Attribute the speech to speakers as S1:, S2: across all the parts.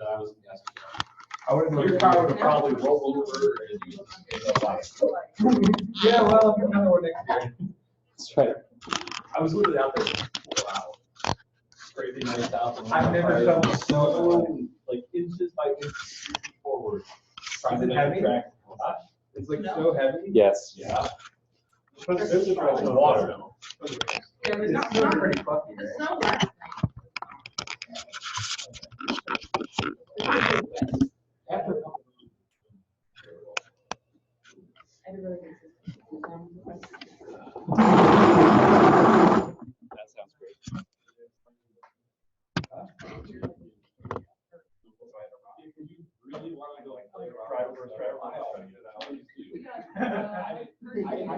S1: that I was guessing.
S2: Your car would have probably rolled over and you
S3: Yeah, well, another one next year.
S4: That's right.
S2: I was literally out there for 4 hours. Crazy nice out.
S3: I've never felt
S2: snow, like inches by inches forward. Trying to
S3: Is it heavy?
S2: track.
S3: It's like so heavy.
S4: Yes.
S2: Yeah. This is from water now.
S5: Yeah,
S3: It's
S5: it's
S3: still
S5: not,
S3: pretty fluffy,
S5: the
S3: right?
S5: snow last
S4: That sounds great.
S2: If you really want to go like drive over mile, I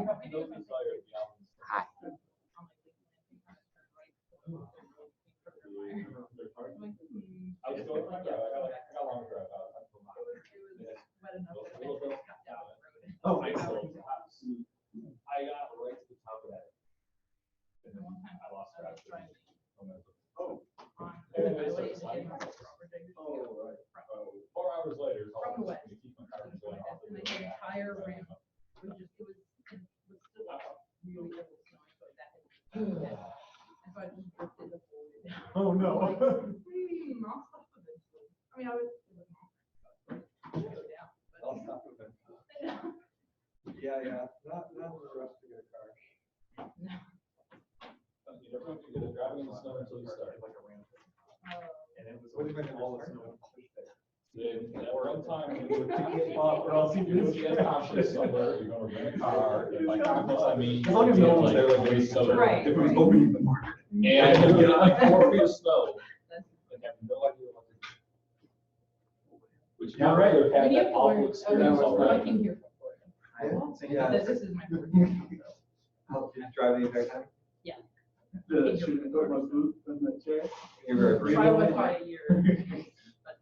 S2: have no desire to be out. I was going my drive. I got a long drive out. Oh, I know. I got right to the top of that. And then I lost track. Oh. And then I started sliding. Oh, right. 4 hours later.
S5: From the west.
S2: Keep my car from going off.
S5: The entire ramp was just, it was still really heavy snow, so that had, and so I just drifted the whole way down.
S3: Oh, no.
S5: I'll stop eventually. I mean, I was, go down,
S3: I'll stop eventually. Yeah, not the rest of your car.
S2: You never have to get a driving in the snow until you start.
S3: Like a ramp.
S5: but,
S3: And it was only when all the snow pushed there.
S2: At one time, or else you do get a conference somewhere, you're gonna rent a car, and by conference, I mean.
S3: As long as no one's there, like,
S2: very soda.
S5: Right.
S3: If it was open in the morning.
S2: And you get like 4 feet of snow, and have no idea what to do. Which you
S3: Yeah, right.
S2: have
S5: I mean, you
S2: that
S5: have to
S2: awful
S5: learn,
S2: experience
S5: I
S2: already.
S5: came here for Florida.
S3: Yeah.
S5: This is my first year.
S3: How did you drive the entire time?
S5: Yeah.
S3: Should I put my boot in the chair? You're very brave.
S5: So I went by a year.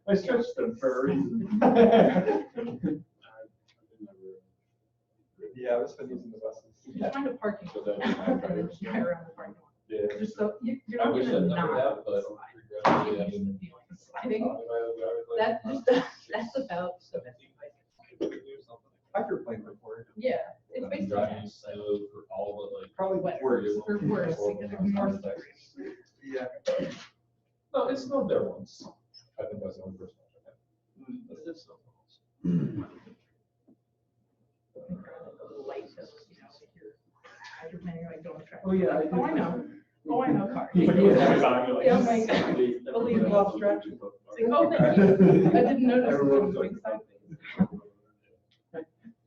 S3: I stretched them for a reason. Yeah, I was been using the buses.
S5: Just find a parking
S2: So
S5: lot.
S2: that was my
S5: And then
S2: driver's
S5: just drive around the parking lot.
S2: Yeah.
S5: Just so, you're
S2: I
S5: not
S2: wish
S5: gonna
S2: I'd never
S5: not
S2: have, but
S5: slide.
S2: regrettably I
S5: Get used to
S2: didn't.
S5: feeling sliding. That, just, that's about 70.
S3: I've your plane before.
S5: Yeah, it's
S2: I've been
S5: basically
S2: driving
S5: that.
S2: snow for all of like.
S3: Probably
S5: Wetter,
S3: worse.
S5: or worse, because it's more slippery.
S3: Yeah.
S2: No, it snowed there once. I think that's the only person I had. But it snowed once.
S5: Light, you know, like you're hydroplaning, like going track.
S3: Oh, yeah,
S5: Oh, I know. Oh, I know, car.
S3: Yeah,
S5: Yeah, I'm like, believe me.
S3: Lost track.
S5: It's like, oh, thank you. I didn't notice it was going sideways.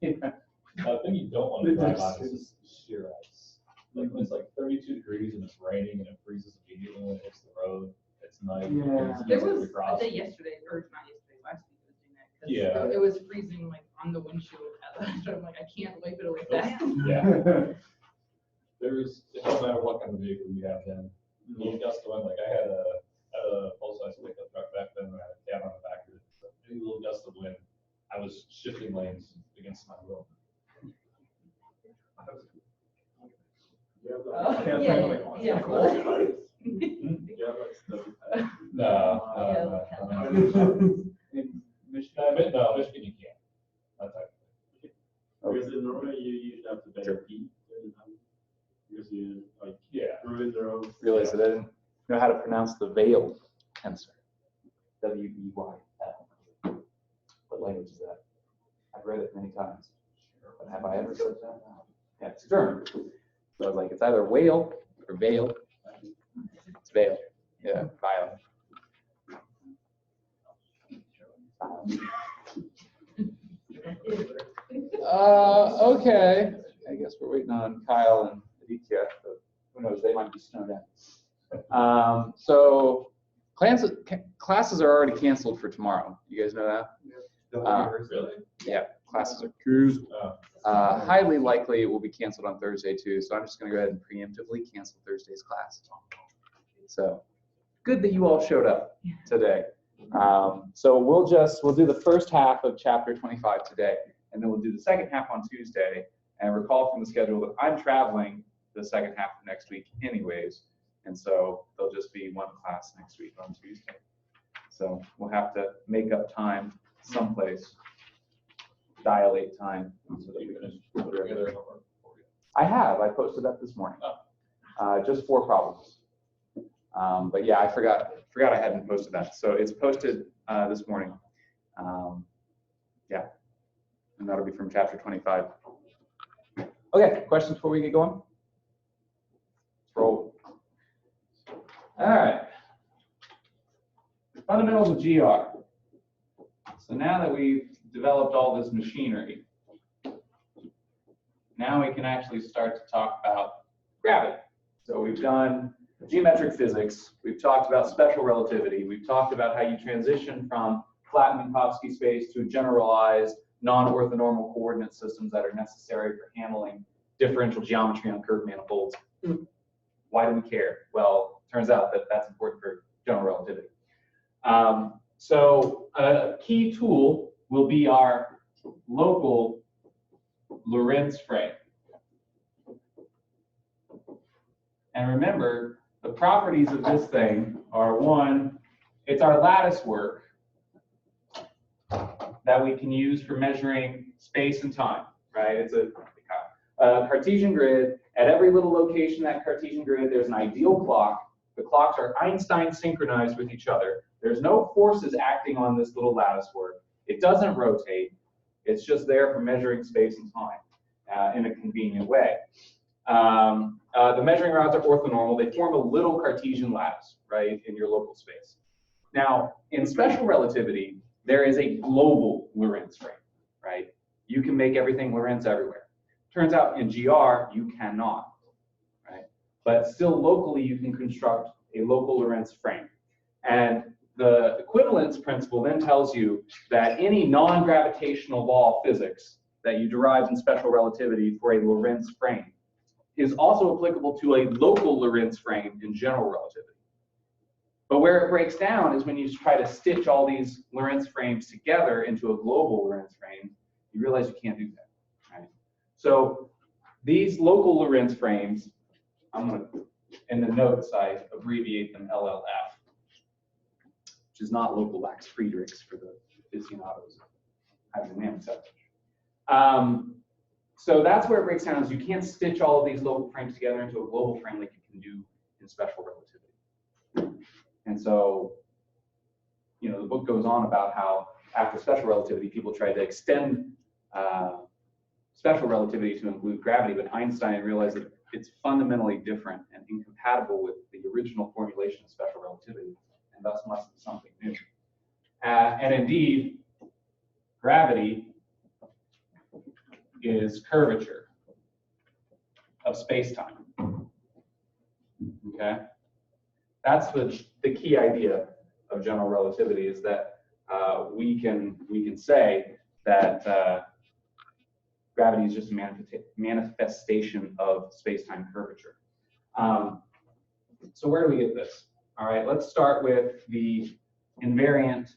S2: The thing you don't want to drive on is just sheer ice. Like when it's like 32 degrees and it's raining and it freezes immediately when it hits the road, it's night.
S3: Yeah.
S2: It's
S5: There
S2: easy to
S5: was a
S2: cross.
S5: day yesterday, or not yesterday, last week was doing that. 'Cause
S2: Yeah.
S5: It was freezing like on the windshield. So I'm like, I can't wipe it away fast.
S2: Yeah. There's, it doesn't matter what kind of vehicle you have then. A little gust of wind, like I had a full-size pickup truck back then, and I had a cab on the back of it. So any little gust of wind, I was shifting lanes against my will.
S5: Yeah.
S2: No.
S3: In Michigan.
S2: No, Michigan you can't. That type of thing.
S6: Because in Norway, you usually have to pay a fee. Because you, like,
S2: Yeah.
S6: ruin their own.
S4: Realized that I didn't know how to pronounce the Weyl tensor. W-E-Y-L. What language is that? I've read it many times. But have I ever said that? No. Yeah, it's German. So I was like, it's either whale or veil. It's veil. Yeah, violent. Okay. I guess we're waiting on Kyle and Aditya, but who knows, they might be snowed in. So classes are already canceled for tomorrow. You guys know that?
S2: Really?
S4: Yeah, classes are canceled. Highly likely it will be canceled on Thursday too, so I'm just going to go ahead and preemptively cancel Thursday's class. So good that you all showed up today. So we'll do the first half of chapter 25 today, and then we'll do the second half on Tuesday. And recall from the schedule that I'm traveling the second half of next week anyways, and so there'll just be one class next week on Tuesday. So we'll have to make up time someplace, dilate time. So that we can I have. I posted that this morning. Just 4 problems. But yeah, I forgot I hadn't posted that. So it's posted this morning. Yeah, and that'll be from chapter 25. Okay, questions before we get going? Let's roll. All right. Fundamentals of GR. So now that we've developed all this machinery, now we can actually start to talk about gravity. So we've done geometric physics, we've talked about special relativity, we've talked about how you transition from flat Minkowski space to generalized non-orthonormal coordinate systems that are necessary for handling differential geometry on curved manifolds. Why do we care? Well, turns out that that's important for general relativity. So a key tool will be our local Lorentz frame. And remember, the properties of this thing are, 1, it's our lattice work that we can use for measuring space and time, right? It's a Cartesian grid. At every little location in that Cartesian grid, there's an ideal clock. The clocks are Einstein synchronized with each other. There's no forces acting on this little lattice work. It doesn't rotate. It's just there for measuring space and time in a convenient way. The measuring rods are orthonormal. They form a little Cartesian lattice, right, in your local space. Now, in special relativity, there is a global Lorentz frame, right? You can make everything Lorentz everywhere. Turns out in GR, you cannot, right? But still locally, you can construct a local Lorentz frame. And the equivalence principle then tells you that any non-gravitational law of physics that you derive in special relativity for a Lorentz frame is also applicable to a local Lorentz frame in general relativity. But where it breaks down is when you try to stitch all these Lorentz frames together into a global Lorentz frame, you realize you can't do that, right? So these local Lorentz frames, I'm going to, in the notes, I abbreviate them LLF, which is not local lax Friedrichs for the aficionados of hydrodynamics. So that's where it breaks down, is you can't stitch all of these local frames together into a global frame like you can do in special relativity. And so, you know, the book goes on about how after special relativity, people tried to extend special relativity to include gravity, but Einstein realized that it's fundamentally different and incompatible with the original formulation of special relativity, and thus must be something new. And indeed, gravity is curvature of space-time. Okay? That's the key idea of general relativity, is that we can say that gravity is just a manifestation of space-time curvature. So where do we get this? All right, let's start with the invariant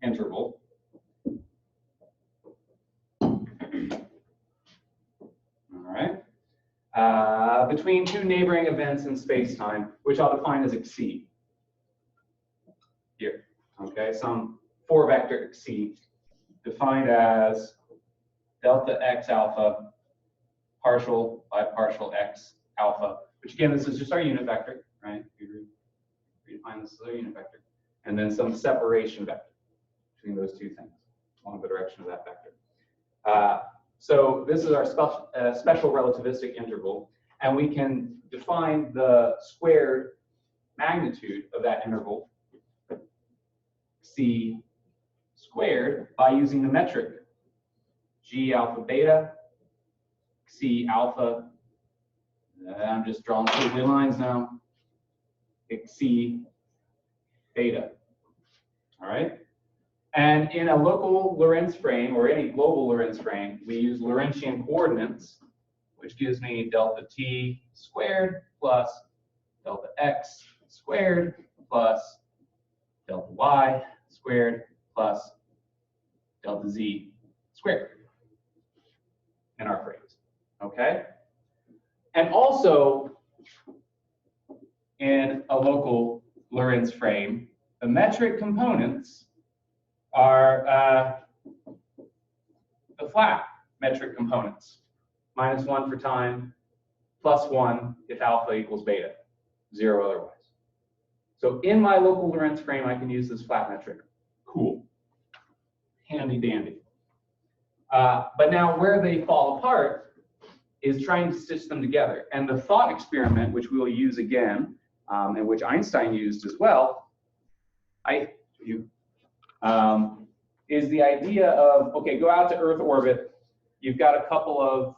S4: interval. All right, between 2 neighboring events in space-time, which I'll define as xc. Here, okay, some 4-vector xc, defined as delta x alpha partial by partial x alpha, which again, this is just our unit vector, right? We redefine this as our unit vector, and then some separation vector between those 2 things along the direction of that vector. So this is our special relativistic interval, and we can define the squared magnitude of that interval, c squared, by using the metric g alpha beta, c alpha. I'm just drawing squiggly lines now. C beta. All right. And in a local Lorentz frame, or any global Lorentz frame, we use Lorentzian coordinates, which gives me delta t squared plus delta x squared plus delta y squared plus delta z squared in our frames. Okay? And also, in a local Lorentz frame, the metric components are the flat metric components. -1 for time, +1 if alpha equals beta, 0 otherwise. So in my local Lorentz frame, I can use this flat metric. Cool. Handy dandy. But now where they fall apart is trying to stitch them together. And the thought experiment, which we will use again, and which Einstein used as well, is the idea of, okay, go out to Earth orbit. You've got a couple of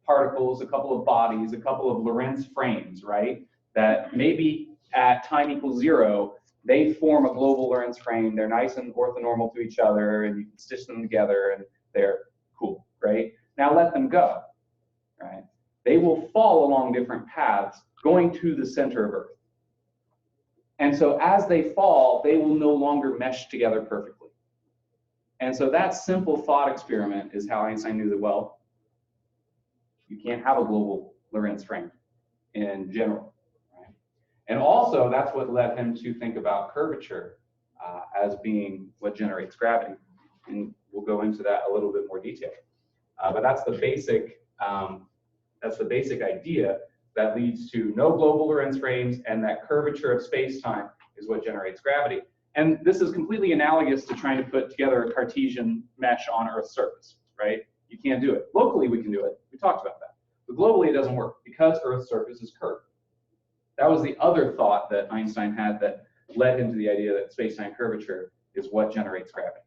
S4: particles, a couple of bodies, a couple of Lorentz frames, right? That maybe at time equals 0, they form a global Lorentz frame. They're nice and orthonormal to each other, and you can stitch them together, and they're cool, right? Now let them go, right? They will fall along different paths going to the center of Earth. And so as they fall, they will no longer mesh together perfectly. And so that simple thought experiment is how Einstein knew that, well, you can't have a global Lorentz frame in general. Right? And also, that's what led him to think about curvature as being what generates gravity. And we'll go into that a little bit more detail. But that's the basic idea that leads to no global Lorentz frames, and that curvature of space-time is what generates gravity. And this is completely analogous to trying to put together a Cartesian mesh on Earth's surface, right? You can't do it. Locally, we can do it. We talked about that. But globally, it doesn't work because Earth's surface is curved. That was the other thought that Einstein had that led him to the idea that space-time curvature is what generates gravity.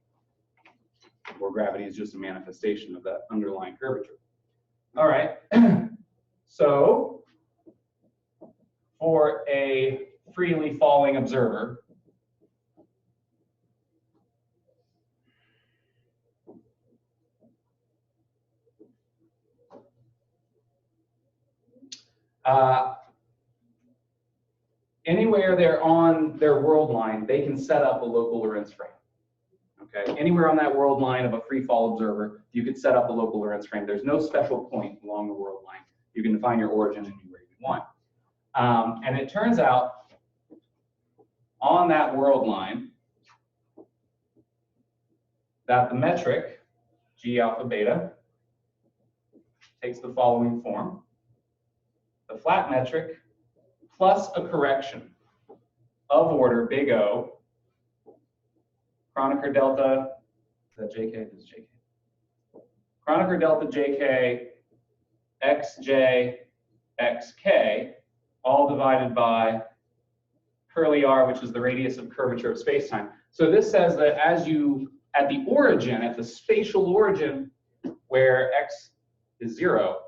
S4: Or gravity is just a manifestation of that underlying curvature. All right. So for a freely falling observer, anywhere they're on their world line, they can set up a local Lorentz frame. Okay, anywhere on that world line of a free fall observer, you could set up a local Lorentz frame. There's no special point along the world line. You can define your origin anywhere you want. And it turns out on that world line that the metric G alpha beta takes the following form. The flat metric plus a correction of order big O, Kronecker delta, is that JK? This is JK. Kronecker delta JK, XJ, XK, all divided by curly r, which is the radius of curvature of spacetime. So this says that as you, at the origin, at the spatial origin, where x is 0,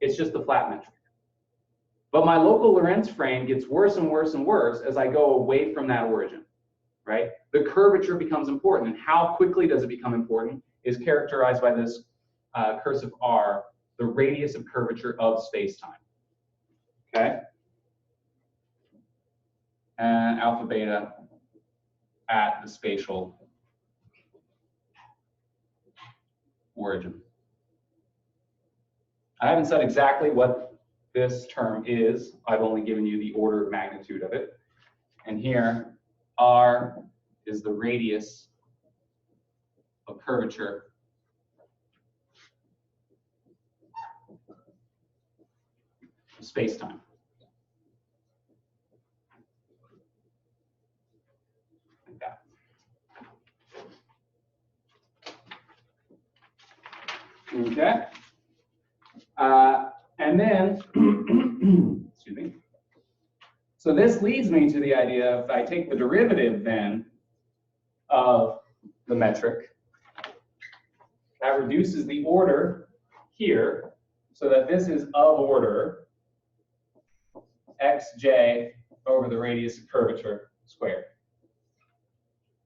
S4: it's just the flat metric. But my local Lorentz frame gets worse and worse and worse as I go away from that origin, right? The curvature becomes important, and how quickly does it become important is characterized by this cursive r, the radius of curvature of space-time, okay? And alpha beta at the spatial origin. I haven't said exactly what this term is. I've only given you the order of magnitude of it. And here, r is the radius of curvature of space-time. Like that. Okay. And then, excuse me. So this leads me to the idea, if I take the derivative then of the metric, that reduces the order here so that this is of order xj over the radius of curvature squared.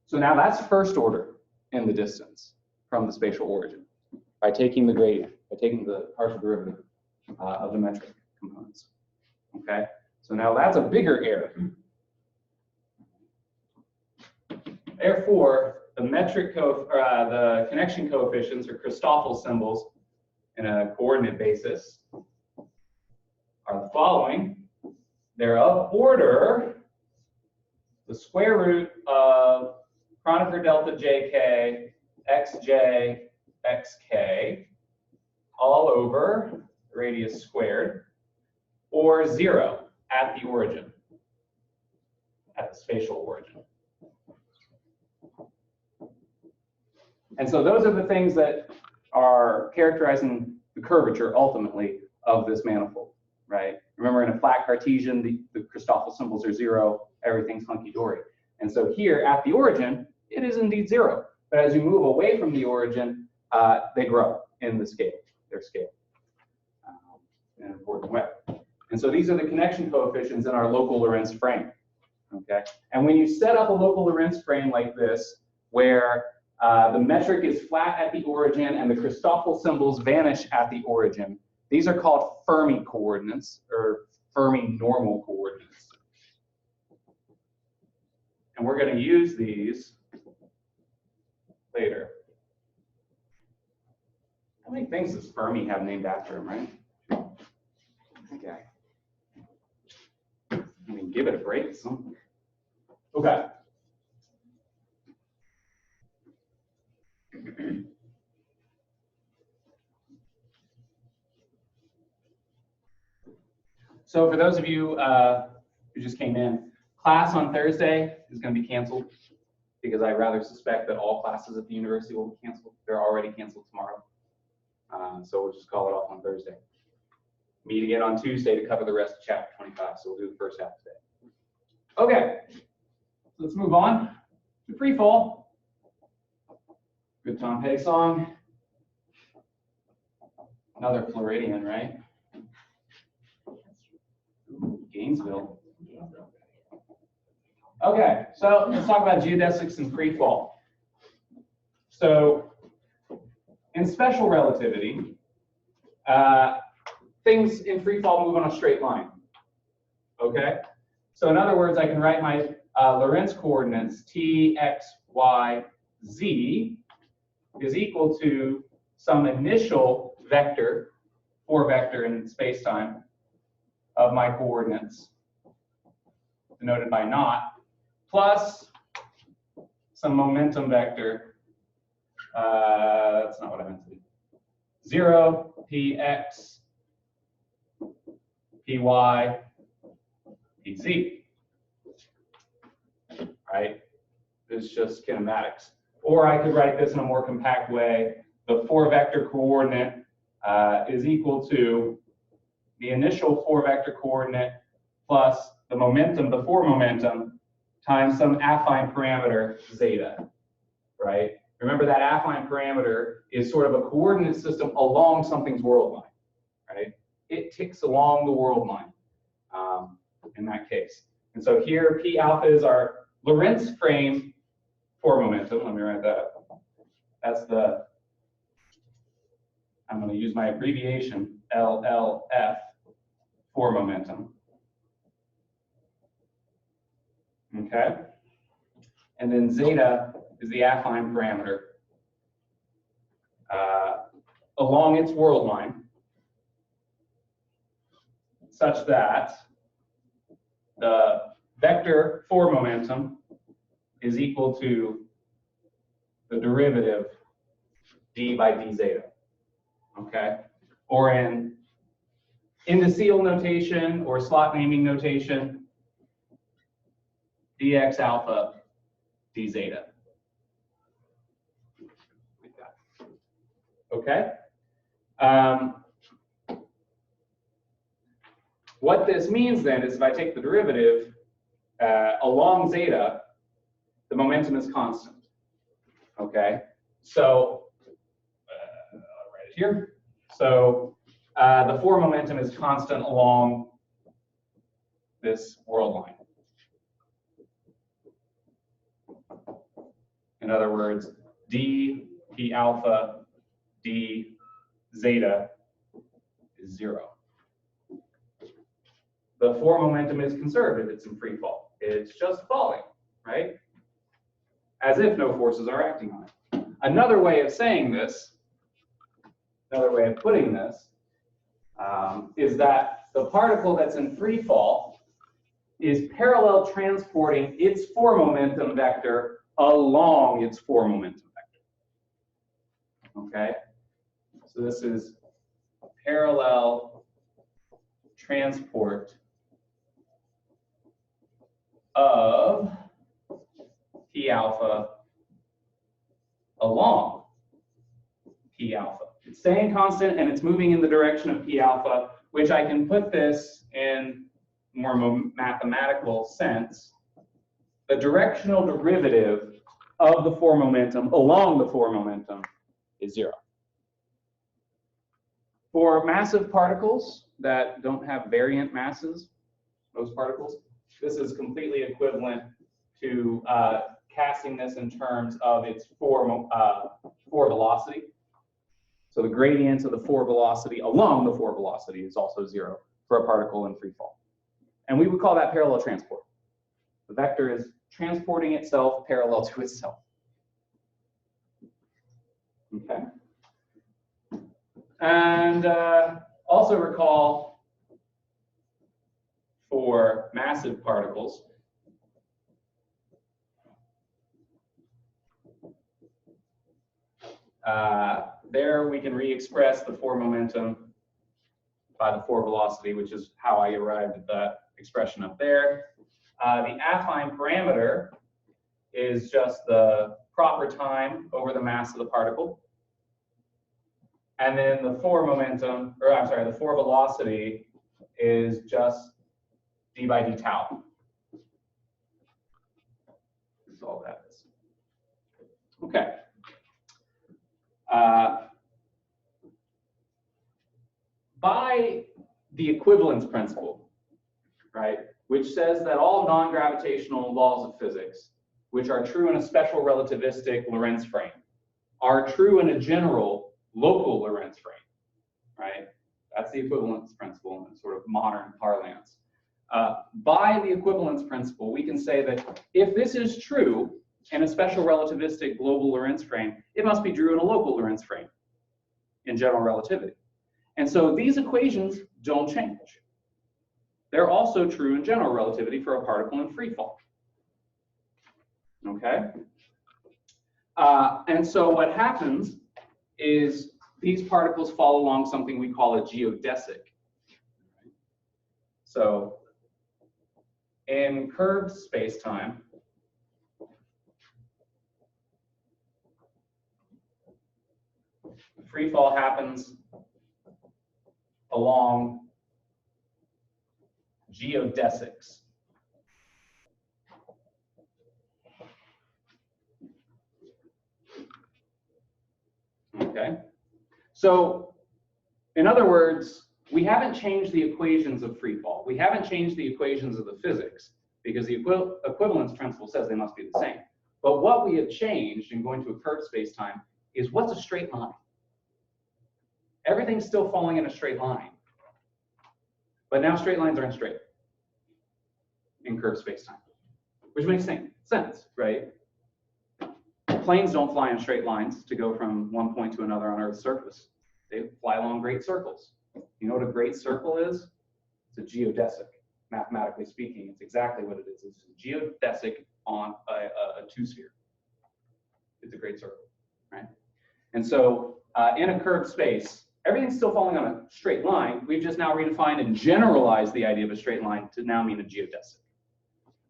S4: So now that's first order in the distance from the spatial origin by taking the gradient, by taking the partial derivative of the metric components. Okay, so now that's a bigger error. Therefore, the the connection coefficients, or Christoffel symbols in a coordinate basis, are the following. They're of order the square root of Kronecker delta jk xj xk all over radius squared, or 0 at the origin, at the spatial origin. And so those are the things that are characterizing the curvature, ultimately, of this manifold, right? Remember, in a flat Cartesian, the Christoffel symbols are 0, everything's hunky-dory. And so here, at the origin, it is indeed 0. But as you move away from the origin, they grow in the scale, their scale, in an important way. And so these are the connection coefficients in our local Lorentz frame, okay? And when you set up a local Lorentz frame like this, where the metric is flat at the origin and the Christoffel symbols vanish at the origin, these are called Fermi coordinates, or Fermi normal coordinates. And we're going to use these later. How many things does Fermi have named after him, right? Okay. I mean, give it a break. Okay. So for those of you who just came in, class on Thursday is going to be canceled because I rather suspect that all classes at the university will be canceled. They're already canceled tomorrow. So we'll just call it off on Thursday. Meet again on Tuesday to cover the rest of chapter 25. So we'll do the first half today. Okay, so let's move on to free fall. Good Tom Petty song. Another Floridian, right? Gainesville. Okay, so let's talk about geodesics and free fall. So in special relativity, things in free fall move on a straight line. Okay? So in other words, I can write my Lorentz coordinates t, x, y, z is equal to some initial vector, 4 vector in space-time, of my coordinates, denoted by naught, plus some momentum vector. That's not what I meant to do. 0, px, py, pz. Right? It's just kinematics. Or I could write this in a more compact way. The 4 vector coordinate is equal to the initial 4 vector coordinate plus the momentum, the 4 momentum, times some affine parameter zeta, right? Remember that affine parameter is sort of a coordinate system along something's world line, right? It ticks along the world line in that case. And so here, P alpha is our Lorentz frame for momentum. Let me write that up. That's the, I'm going to use my abbreviation, LLF, for momentum. Okay? And then zeta is the affine parameter along its world line, such that the vector for momentum is equal to the derivative d by d zeta. Okay? Or in indicial notation or slot naming notation, dx alpha d zeta. Okay? What this means then is if I take the derivative along zeta, the momentum is constant. Okay? So, I'll write it here. So, the 4 momentum is constant along this world line. In other words, d, p alpha, d zeta is 0. The 4 momentum is conserved if it's in free fall. It's just falling, right? As if no forces are acting on it. Another way of saying this, another way of putting this, is that the particle that's in free fall is parallel transporting its 4 momentum vector along its 4 momentum vector. Okay? So this is parallel transport of P alpha along P alpha. It's staying constant and it's moving in the direction of P alpha, which I can put this in more mathematical sense. The directional derivative of the 4 momentum along the 4 momentum is 0. For massive particles that don't have variant masses, most particles, this is completely equivalent to casting this in terms of its 4 velocity. So the gradient of the 4 velocity along the 4 velocity is also 0 for a particle in free fall. And we would call that parallel transport. The vector is transporting itself parallel to itself. Okay. And also recall for massive particles, there we can re-express the 4 momentum by the 4 velocity, which is how I arrived at that expression up there. The affine parameter is just the proper time over the mass of the particle. And then the 4 momentum, or I'm sorry, the 4 velocity is just d by d tau. That's all that is. Okay. By the equivalence principle, right, which says that all non-gravitational laws of physics, which are true in a special relativistic Lorentz frame, are true in a general local Lorentz frame, right? That's the equivalence principle in sort of modern parlance. By the equivalence principle, we can say that if this is true in a special relativistic global Lorentz frame, it must be true in a local Lorentz frame in general relativity. And so these equations don't change. They're also true in general relativity for a particle in free fall. Okay? And so what happens is these particles fall along something we call a geodesic. So in curved space-time, free fall happens along geodesics. Okay, so in other words, we haven't changed the equations of free fall. We haven't changed the equations of the physics because the equivalence principle says they must be the same. But what we have changed in going to a curved space-time is what's a straight line. Everything's still falling in a straight line, but now straight lines aren't straight in curved space-time, which makes sense, right? Planes don't fly in straight lines to go from one point to another on Earth's surface. They fly along great circles. You know what a great circle is? It's a geodesic. Mathematically speaking, it's exactly what it is. It's a geodesic on a two-sphere. It's a great circle, right? And so in a curved space, everything's still falling on a straight line. We've just now redefined and generalized the idea of a straight line to now mean a geodesic.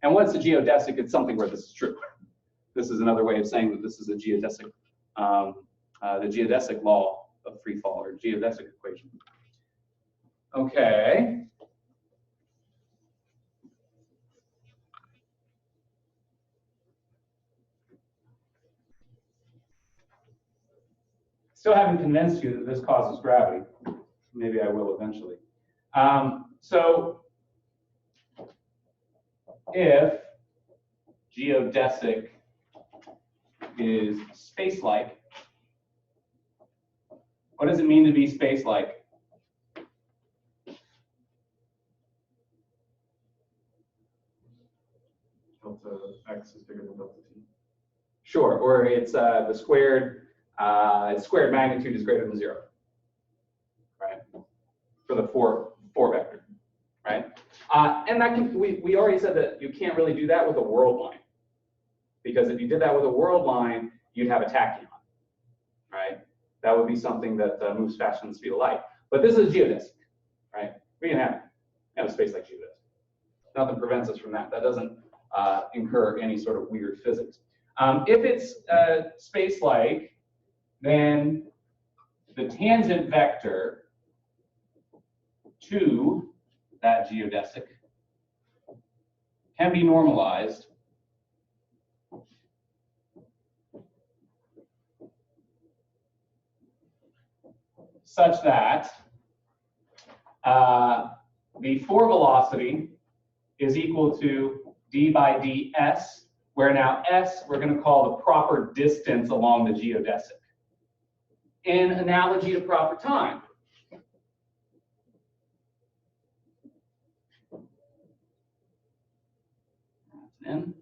S4: And what's a geodesic? It's something where this is true. This is another way of saying that this is a geodesic, the geodesic law of free fall, or geodesic equation. Okay. Still haven't convinced you that this causes gravity. Maybe I will eventually. So if geodesic is space-like, what does it mean to be space-like?
S6: Delta x is bigger than delta t.
S4: Sure, or it's the squared, its squared magnitude is greater than 0, right? For the four vector, right? And that can, we already said that you can't really do that with a world line. Because if you did that with a world line, you'd have a tachyon, right? That would be something that moves faster than the speed of light. But this is a geodesic, right? We can have a space like geodesic. Nothing prevents us from that. That doesn't incur any sort of weird physics. If it's space-like, then the tangent vector to that geodesic can be normalized such that the fore velocity is equal to d by ds, where now s we're going to call the proper distance along the geodesic. In analogy to proper time, n.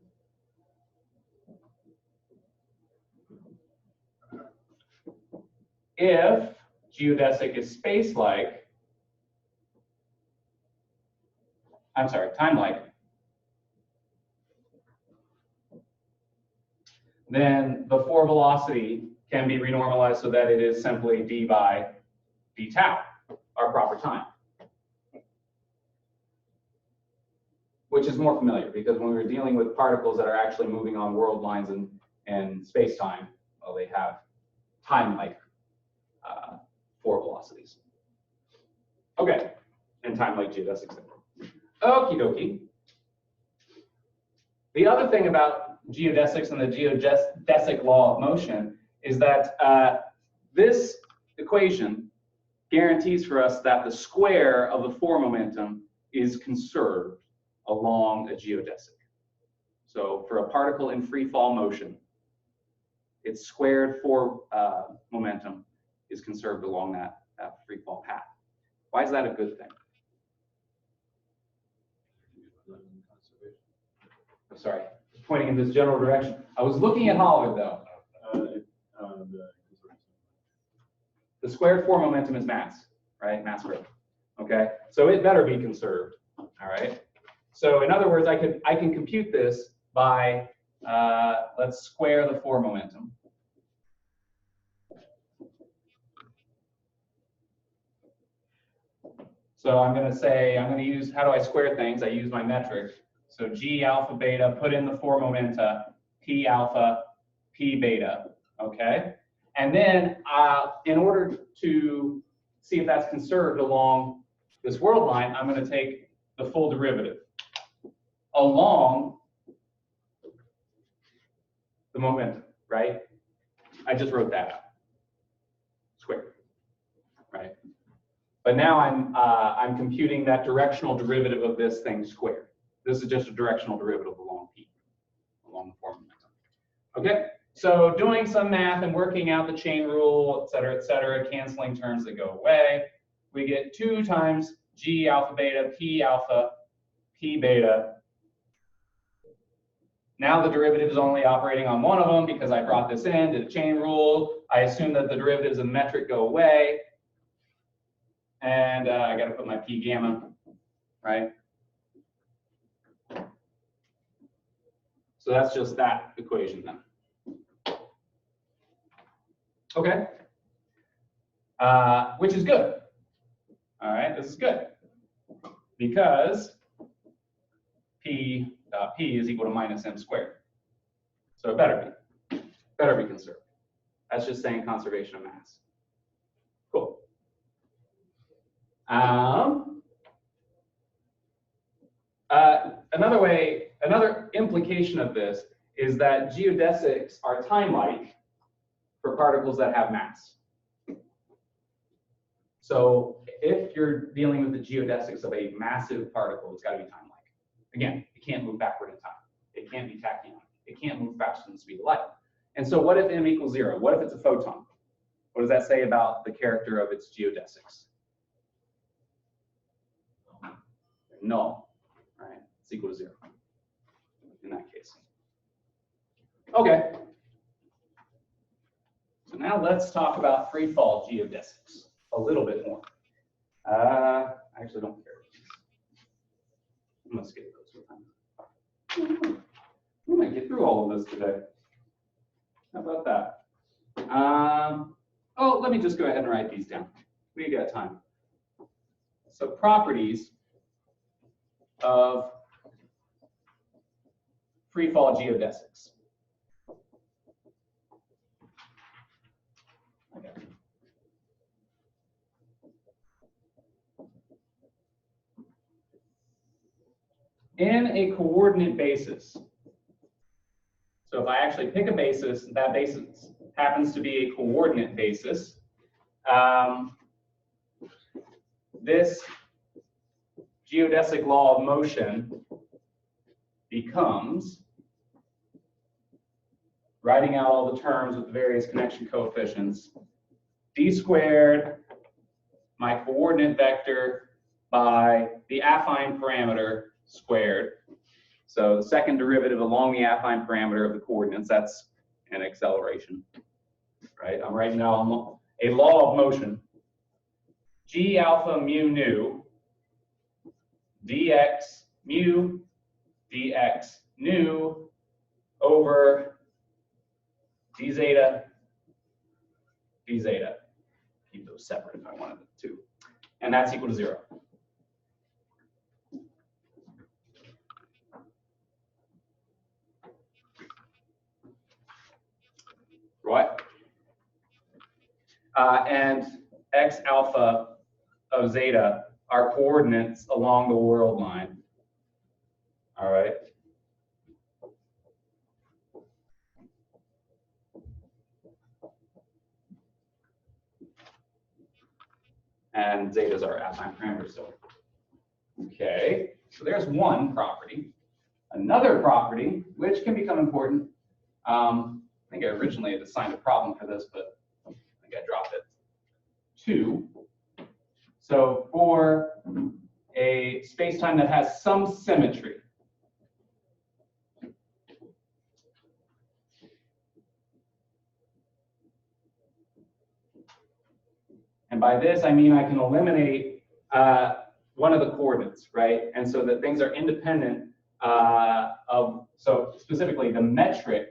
S4: If geodesic is space-like, I'm sorry, time-like, then the fore velocity can be renormalized so that it is simply d by d tau, our proper time. Which is more familiar, because when we're dealing with particles that are actually moving on world lines and space-time, well, they have time-like fore velocities. Okay, and time-like geodesics. Okie dokie. The other thing about geodesics and the geodesic law of motion is that this equation guarantees for us that the square of the fore momentum is conserved along a geodesic. So for a particle in free fall motion, its squared fore momentum is conserved along that free fall path. Why is that a good thing? I'm sorry, pointing in this general direction. I was looking at Hollywood though. The squared fore momentum is mass, right? Mass growth. Okay, so it better be conserved. All right. So in other words, I can compute this by let's square the fore momentum. So I'm going to use, how do I square things? I use my metric. So G alpha beta, put in the fore momenta, P alpha, P beta, okay? And then in order to see if that's conserved along this world line, I'm going to take the full derivative along the momentum, right? I just wrote that out, squared, right? But now I'm computing that directional derivative of this thing squared. This is just a directional derivative along P, along the fore momentum. Okay, so doing some math and working out the chain rule, et cetera, canceling terms that go away, we get 2 times G alpha, P beta. Now the derivative is only operating on one of them because I brought this in, did a chain rule. I assume that the derivatives of the metric go away. And I got to put my P gamma, right? So that's just that equation then. Okay. Which is good. All right, this is good. Because P is equal to minus m squared. So it better be conserved. That's just saying conservation of mass. Cool. Another implication of this is that geodesics are time-like for particles that have mass. So if you're dealing with the geodesics of a massive particle, it's got to be time-like. Again, it can't move backward in time. It can't be tachyonic. It can't move faster than the speed of light. And so what if m equals 0? What if it's a photon? What does that say about the character of its geodesics? Null, right? It's equal to 0 in that case. Okay. So now let's talk about free fall geodesics a little bit more. I actually don't care. I'm gonna skip those for time. We might get through all of this today. How about that? Oh, let me just go ahead and write these down. We got time. So properties of free fall geodesics. In a coordinate basis. So if I actually pick a basis, that basis happens to be a coordinate basis. This geodesic law of motion becomes, writing out all the terms with the various connection coefficients, d squared, my coordinate vector, by the affine parameter squared. So the second derivative along the affine parameter of the coordinates, that's an acceleration, right? I'm writing down a law of motion. G alpha mu nu dx mu dx nu over d zeta d zeta. Keep those separate if I wanted to. And that's equal to 0. Right? And x alpha of zeta are coordinates along the world line. All right. And zetas are affine parameters. So, okay. So there's one property. Another property, which can become important. I think I originally had assigned a problem for this, but I think I dropped it. 2. So for a space-time that has some symmetry, and by this I mean I can eliminate one of the coordinates, right? And so that things are independent of, so specifically the metric,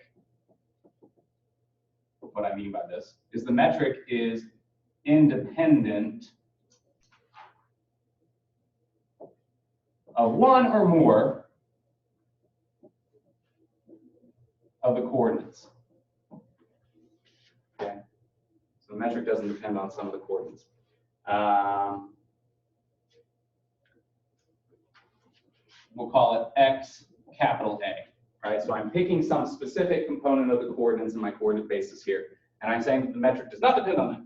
S4: what I mean by this is the metric is independent of one or more of the coordinates. Okay, so the metric doesn't depend on some of the coordinates. We'll call it X capital A, right? So I'm picking some specific component of the coordinates in my coordinate basis here, and I'm saying that the metric does not depend on that.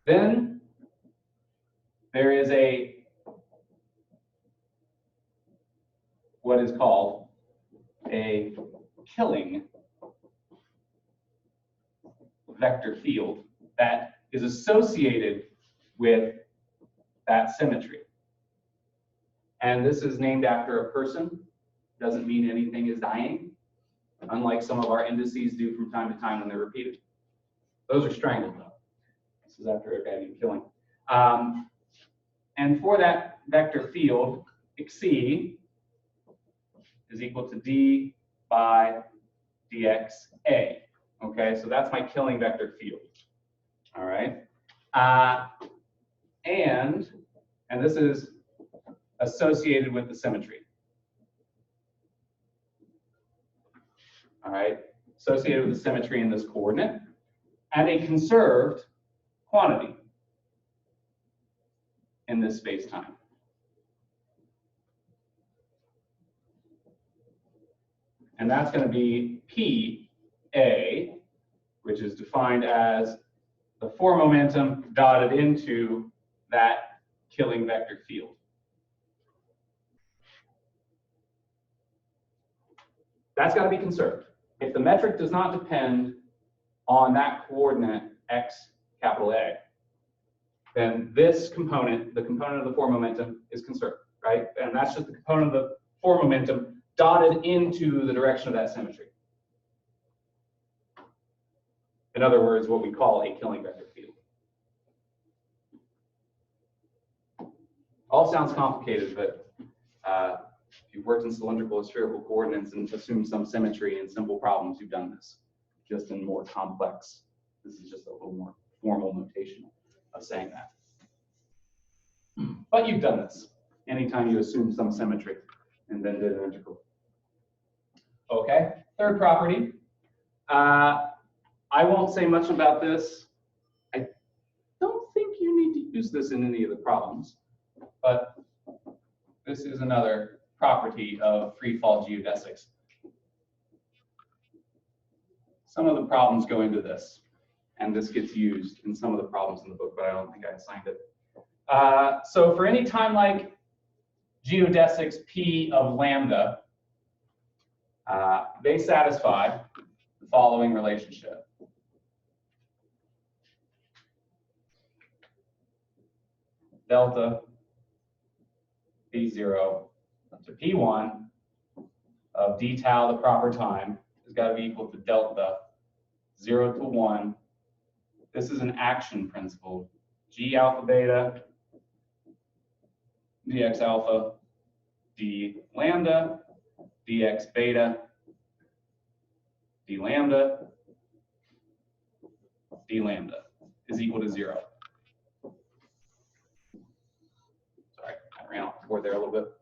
S4: Then there is what is called a killing vector field that is associated with that symmetry. And this is named after a person. Doesn't mean anything is dying, unlike some of our indices do from time to time when they're repeated. Those are strangled, though. This is after a guy being killing. And for that vector field, xc is equal to d by dxa. Okay, so that's my killing vector field. All right. And this is associated with the symmetry. All right, associated with the symmetry in this coordinate, and a conserved quantity in this space-time. And that's going to be PA, which is defined as the form momentum dotted into that killing vector field. That's got to be conserved. If the metric does not depend on that coordinate x capital A, then this component, the component of the form momentum, is conserved, right? And that's just the component of the form momentum dotted into the direction of that symmetry. In other words, what we call a killing vector field. All sounds complicated, but If you've worked in cylindrical or spherical coordinates and assumed some symmetry in simple problems, you've done this. Just in more complex, this is just a little more formal notation of saying that. But you've done this anytime you assume some symmetry and then did an integral. Okay, third property. I won't say much about this. I don't think you need to use this in any of the problems, but this is another property of free fall geodesics. Some of the problems go into this, and this gets used in some of the problems in the book, but I don't think I assigned it. So for any time like geodesics P of lambda, they satisfy the following relationship. Delta P0 up to P1 of d tau, the proper time, has got to be equal to delta 0 to 1. This is an action principle. G alpha beta, dx alpha, d lambda, dx beta, d lambda is equal to 0. Sorry, I ran off the board there a little bit.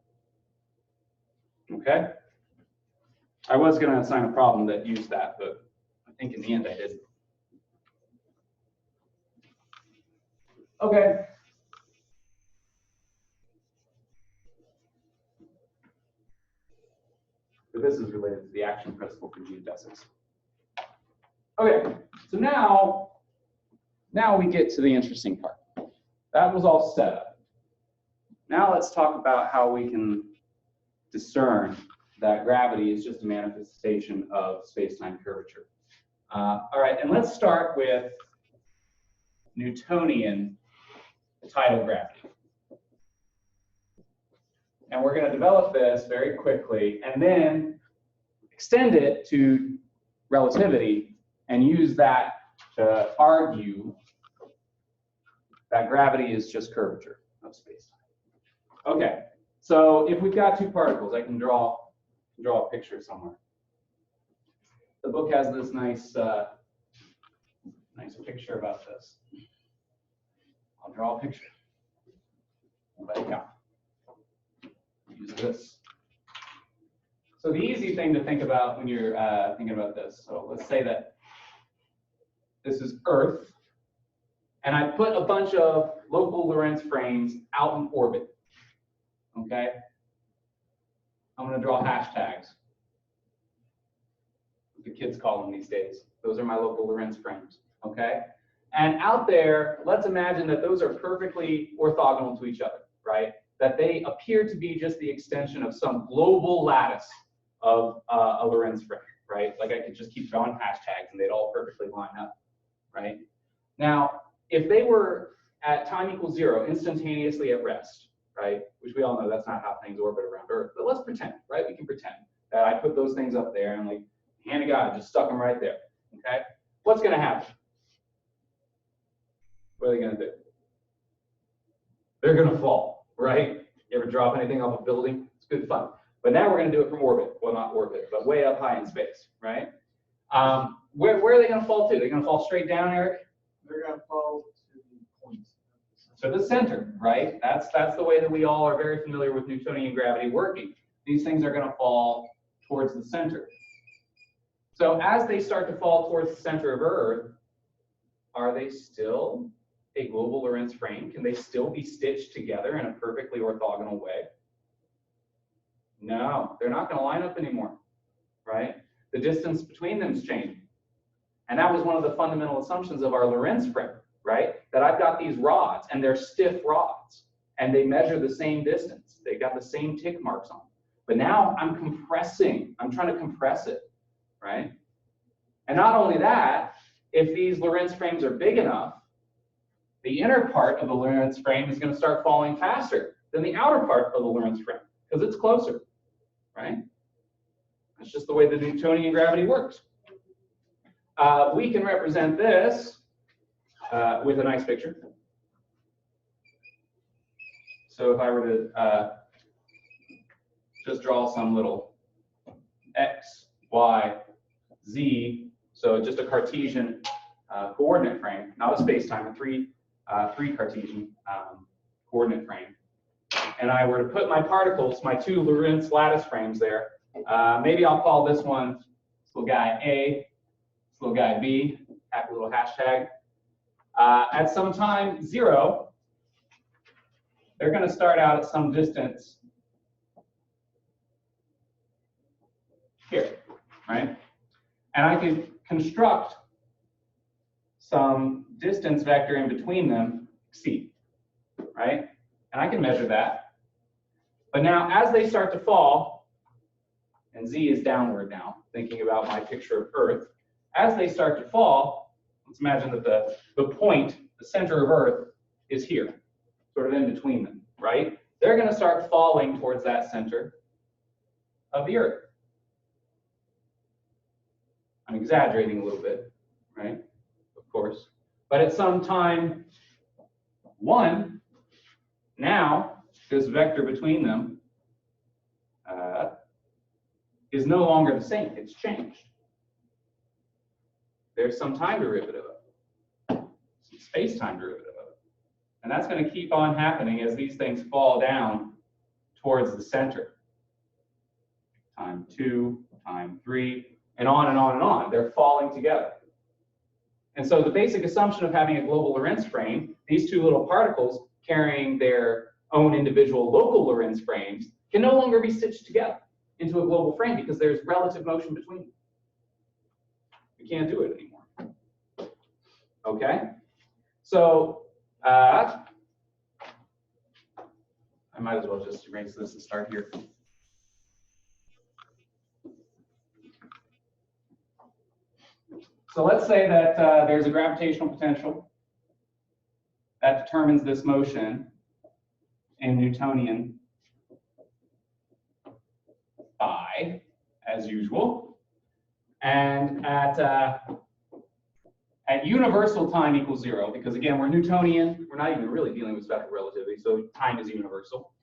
S4: Okay. I was going to assign a problem that used that, but I think in the end I didn't. Okay. But this is related to the action principle for geodesics. Okay, so now we get to the interesting part. That was all set up. Now let's talk about how we can discern that gravity is just a manifestation of space-time curvature. All right, and let's start with Newtonian tidal gravity. And we're going to develop this very quickly and then extend it to relativity and use that to argue that gravity is just curvature of space-time. Okay, so if we've got two particles, I can draw a picture somewhere. The book has this nice picture about this. I'll draw a picture. Let it go. Use this. So the easy thing to think about when you're thinking about this, so let's say that this is Earth, and I put a bunch of local Lorentz frames out in orbit. Okay? I'm going to draw hashtags. The kids call them these days. Those are my local Lorentz frames. Okay? And out there, let's imagine that those are perfectly orthogonal to each other, right? That they appear to be just the extension of some global lattice of a Lorentz frame, right? Like I could just keep drawing hashtags and they'd all perfectly line up, right? Now, if they were at time equals 0, instantaneously at rest, right? Which we all know that's not how things orbit around Earth, but let's pretend, right? We can pretend that I put those things up there and like, hand of God, just stuck them right there, okay? What's gonna happen? What are they gonna do? They're gonna fall, right? You ever drop anything off a building? It's good fun. But now we're gonna do it from orbit. Well, not orbit, but way up high in space, right? Where are they gonna fall to? They're gonna fall straight down, Eric?
S3: They're gonna fall to the point.
S4: So the center, right? That's the way that we all are very familiar with Newtonian gravity working. These things are gonna fall towards the center. So as they start to fall towards the center of Earth, are they still a global Lorentz frame? Can they still be stitched together in a perfectly orthogonal way? No, they're not going to line up anymore, right? The distance between them is changing. And that was one of the fundamental assumptions of our Lorentz frame, right? That I've got these rods, and they're stiff rods, and they measure the same distance. They've got the same tick marks on them. But now I'm compressing. I'm trying to compress it, right? And not only that, if these Lorentz frames are big enough, the inner part of the Lorentz frame is going to start falling faster than the outer part of the Lorentz frame because it's closer, right? That's just the way the Newtonian gravity works. We can represent this with a nice picture. So if I were to just draw some little x, y, z, so just a Cartesian coordinate frame, not a space-time, a three Cartesian coordinate frame, and I were to put my particles, my two Lorentz lattice frames there, maybe I'll call this one, this little guy A, this little guy B, happy little hashtag. At some time 0, they're going to start out at some distance here, right? And I can construct some distance vector in between them, c, right? And I can measure that. But now as they start to fall, and z is downward now, thinking about my picture of Earth, as they start to fall, let's imagine that the point, the center of Earth, is here, sort of in between them, right? They're going to start falling towards that center of the Earth. I'm exaggerating a little bit, right? Of course. But at some time 1, now this vector between them is no longer the same. It's changed. There's some time derivative of it, some space-time derivative of it. And that's going to keep on happening as these things fall down towards the center. Time 2, time 3, and on and on and on. They're falling together. And so the basic assumption of having a global Lorentz frame, these two little particles carrying their own individual local Lorentz frames, can no longer be stitched together into a global frame because there's relative motion between them. We can't do it anymore. Okay? So I might as well just erase this and start here. So let's say that there's a gravitational potential that determines this motion in Newtonian phi, as usual. And at universal time equals 0, because again, we're Newtonian, we're not even really dealing with special relativity, so time is universal.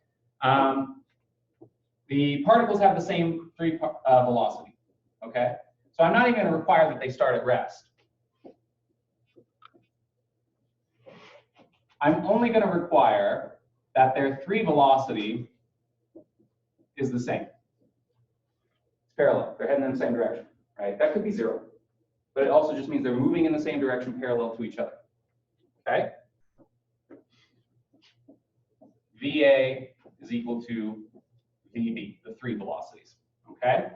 S4: The particles have the same free velocity, okay? So I'm not even going to require that they start at rest. I'm only going to require that their 3 velocity is the same. It's parallel. They're heading in the same direction, right? That could be 0, but it also just means they're moving in the same direction parallel to each other, okay? VA is equal to VB, the 3 velocities, okay?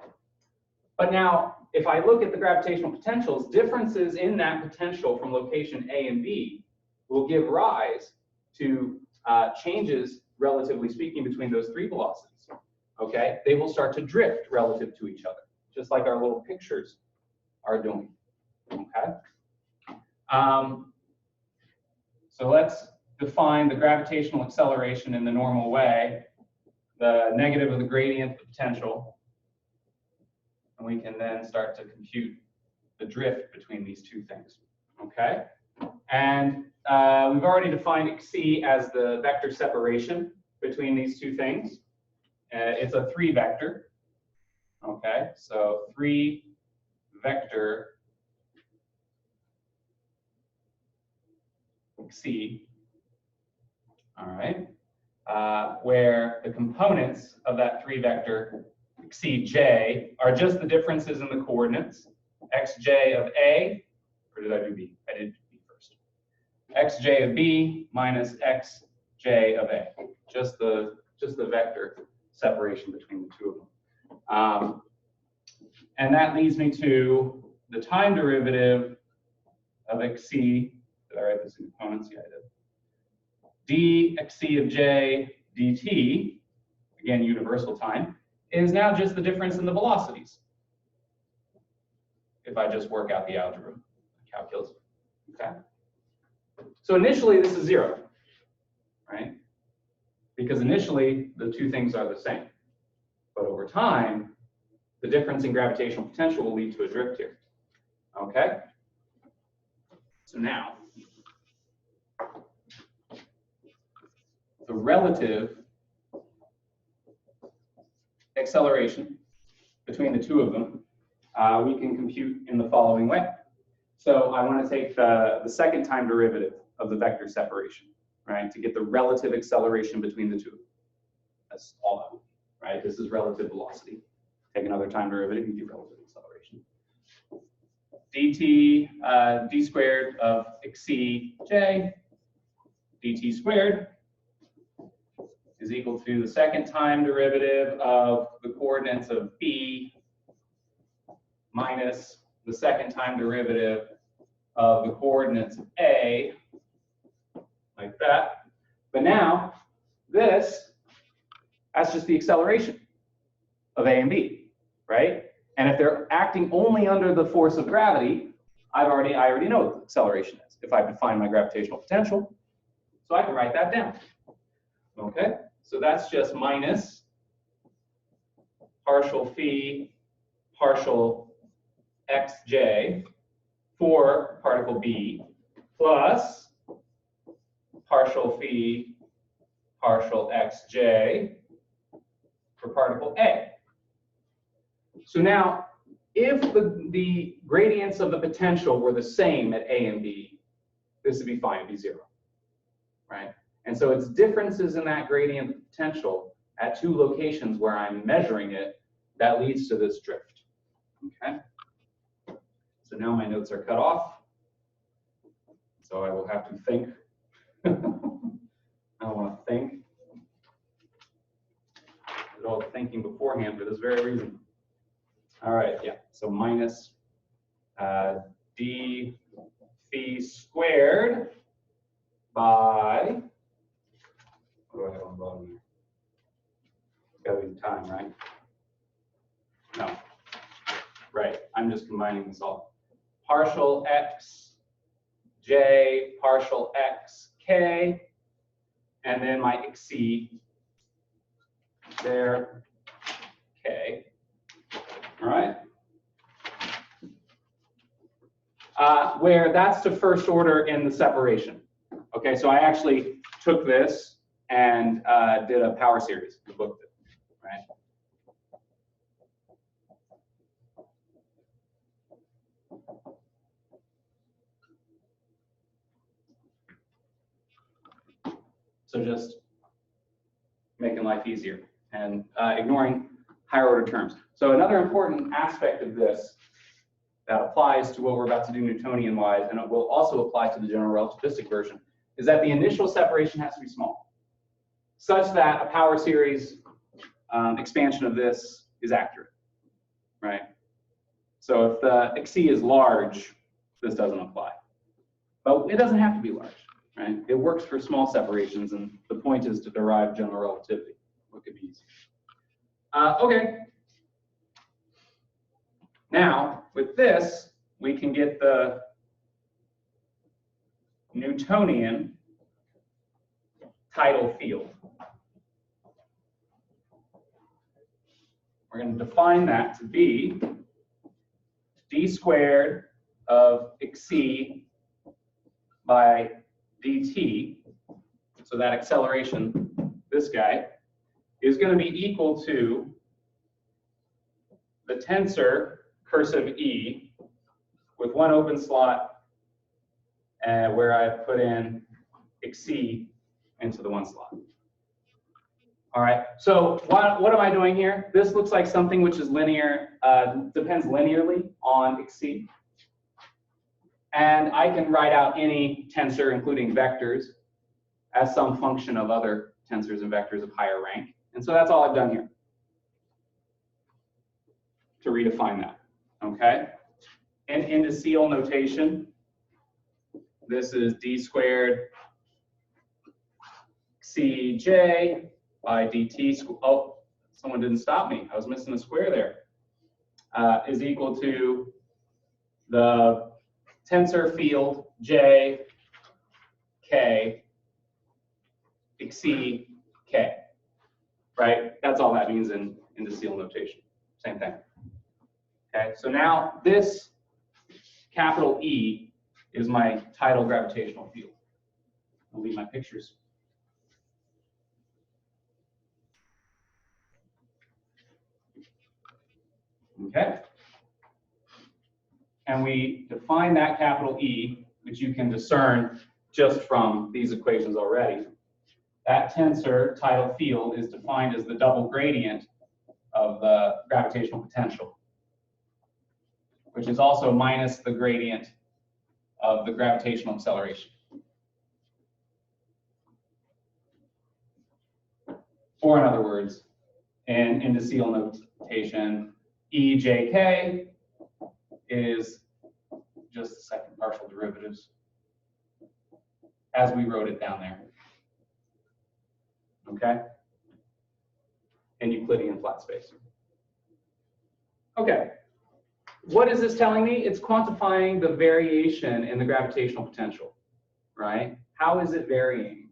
S4: But now, if I look at the gravitational potentials, differences in that potential from location A and B will give rise to changes, relatively speaking, between those 3 velocities. Okay? They will start to drift relative to each other, just like our little pictures are doing. Okay? So let's define the gravitational acceleration in the normal way, the negative of the gradient of the potential. And we can then start to compute the drift between these two things, okay? And we've already defined xc as the vector separation between these two things. It's a 3 vector, okay? So 3 vector xc, all right? Where the components of that 3 vector xj are just the differences in the coordinates. Xj of A, or did I do B? I did B first. Xj of B minus Xj of A. Just the vector separation between the two of them. And that leads me to the time derivative of xc. Did I write this in components? Yeah, I did. dxc of j dt, again, universal time, is now just the difference in the velocities. If I just work out the algebra, calculus, okay? So initially, this is 0, right? Because initially, the two things are the same. But over time, the difference in gravitational potential will lead to a drift here, okay? So now, the relative acceleration between the two of them, we can compute in the following way. So I want to take the second time derivative of the vector separation, right, to get the relative acceleration between the two. That's all that would be, right? This is relative velocity. Take another time derivative, you get relative acceleration. dt d squared of xc j dt squared is equal to the second time derivative of the coordinates of b minus the second time derivative of the coordinates of a, like that. But now, that's just the acceleration of a and b, right? And if they're acting only under the force of gravity, I already know what the acceleration is if I define my gravitational potential. So I can write that down. Okay, so that's just minus partial phi partial xj for particle B plus partial phi partial xj for particle A. So now, if the gradients of the potential were the same at A and B, this would be fine, it'd be 0, right? And so it's differences in that gradient potential at two locations where I'm measuring it that leads to this drift, okay? So now my notes are cut off, so I will have to think. I don't want to think. I did all the thinking beforehand for this very reason. All right, yeah, so minus d phi squared by, what do I have on the bottom here? Gotta be time, right? No, right, I'm just combining this all. Partial x j partial x k, and then my xc there, k. All right. Where that's to first order in the separation. Okay, so I actually took this and did a power series, booked it, right? So just making life easier and ignoring higher order terms. So another important aspect of this that applies to what we're about to do Newtonian-wise, and it will also apply to the general relativistic version, is that the initial separation has to be small, such that a power series expansion of this is accurate, right? So if the xc is large, this doesn't apply. But it doesn't have to be large, right? It works for small separations, and the point is to derive general relativity. What could be easy? Okay. Now, with this, we can get the Newtonian tidal field. We're going to define that to be d squared of xc by dt. So that acceleration, this guy, is going to be equal to the tensor cursive E with one open slot where I put in xc into the one slot. All right, so what am I doing here? This looks like something which is linear, depends linearly on xc. And I can write out any tensor, including vectors, as some function of other tensors and vectors of higher rank. And so that's all I've done here to redefine that, okay? And indicial notation, this is d squared cj by dt, oh, someone didn't stop me. I was missing a square there, is equal to the tensor field j k xc k, right? That's all that means in indicial notation. Same thing. Okay, so now this capital E is my tidal gravitational field. I'll leave my pictures. Okay? And we define that capital E, which you can discern just from these equations already. That tensor tidal field is defined as the double gradient of the gravitational potential, which is also minus the gradient of the gravitational acceleration. Or in other words, in indicial notation, EJK is just the second partial derivatives as we wrote it down there. Okay? In Euclidean flat space. Okay. What is this telling me? It's quantifying the variation in the gravitational potential, right? How is it varying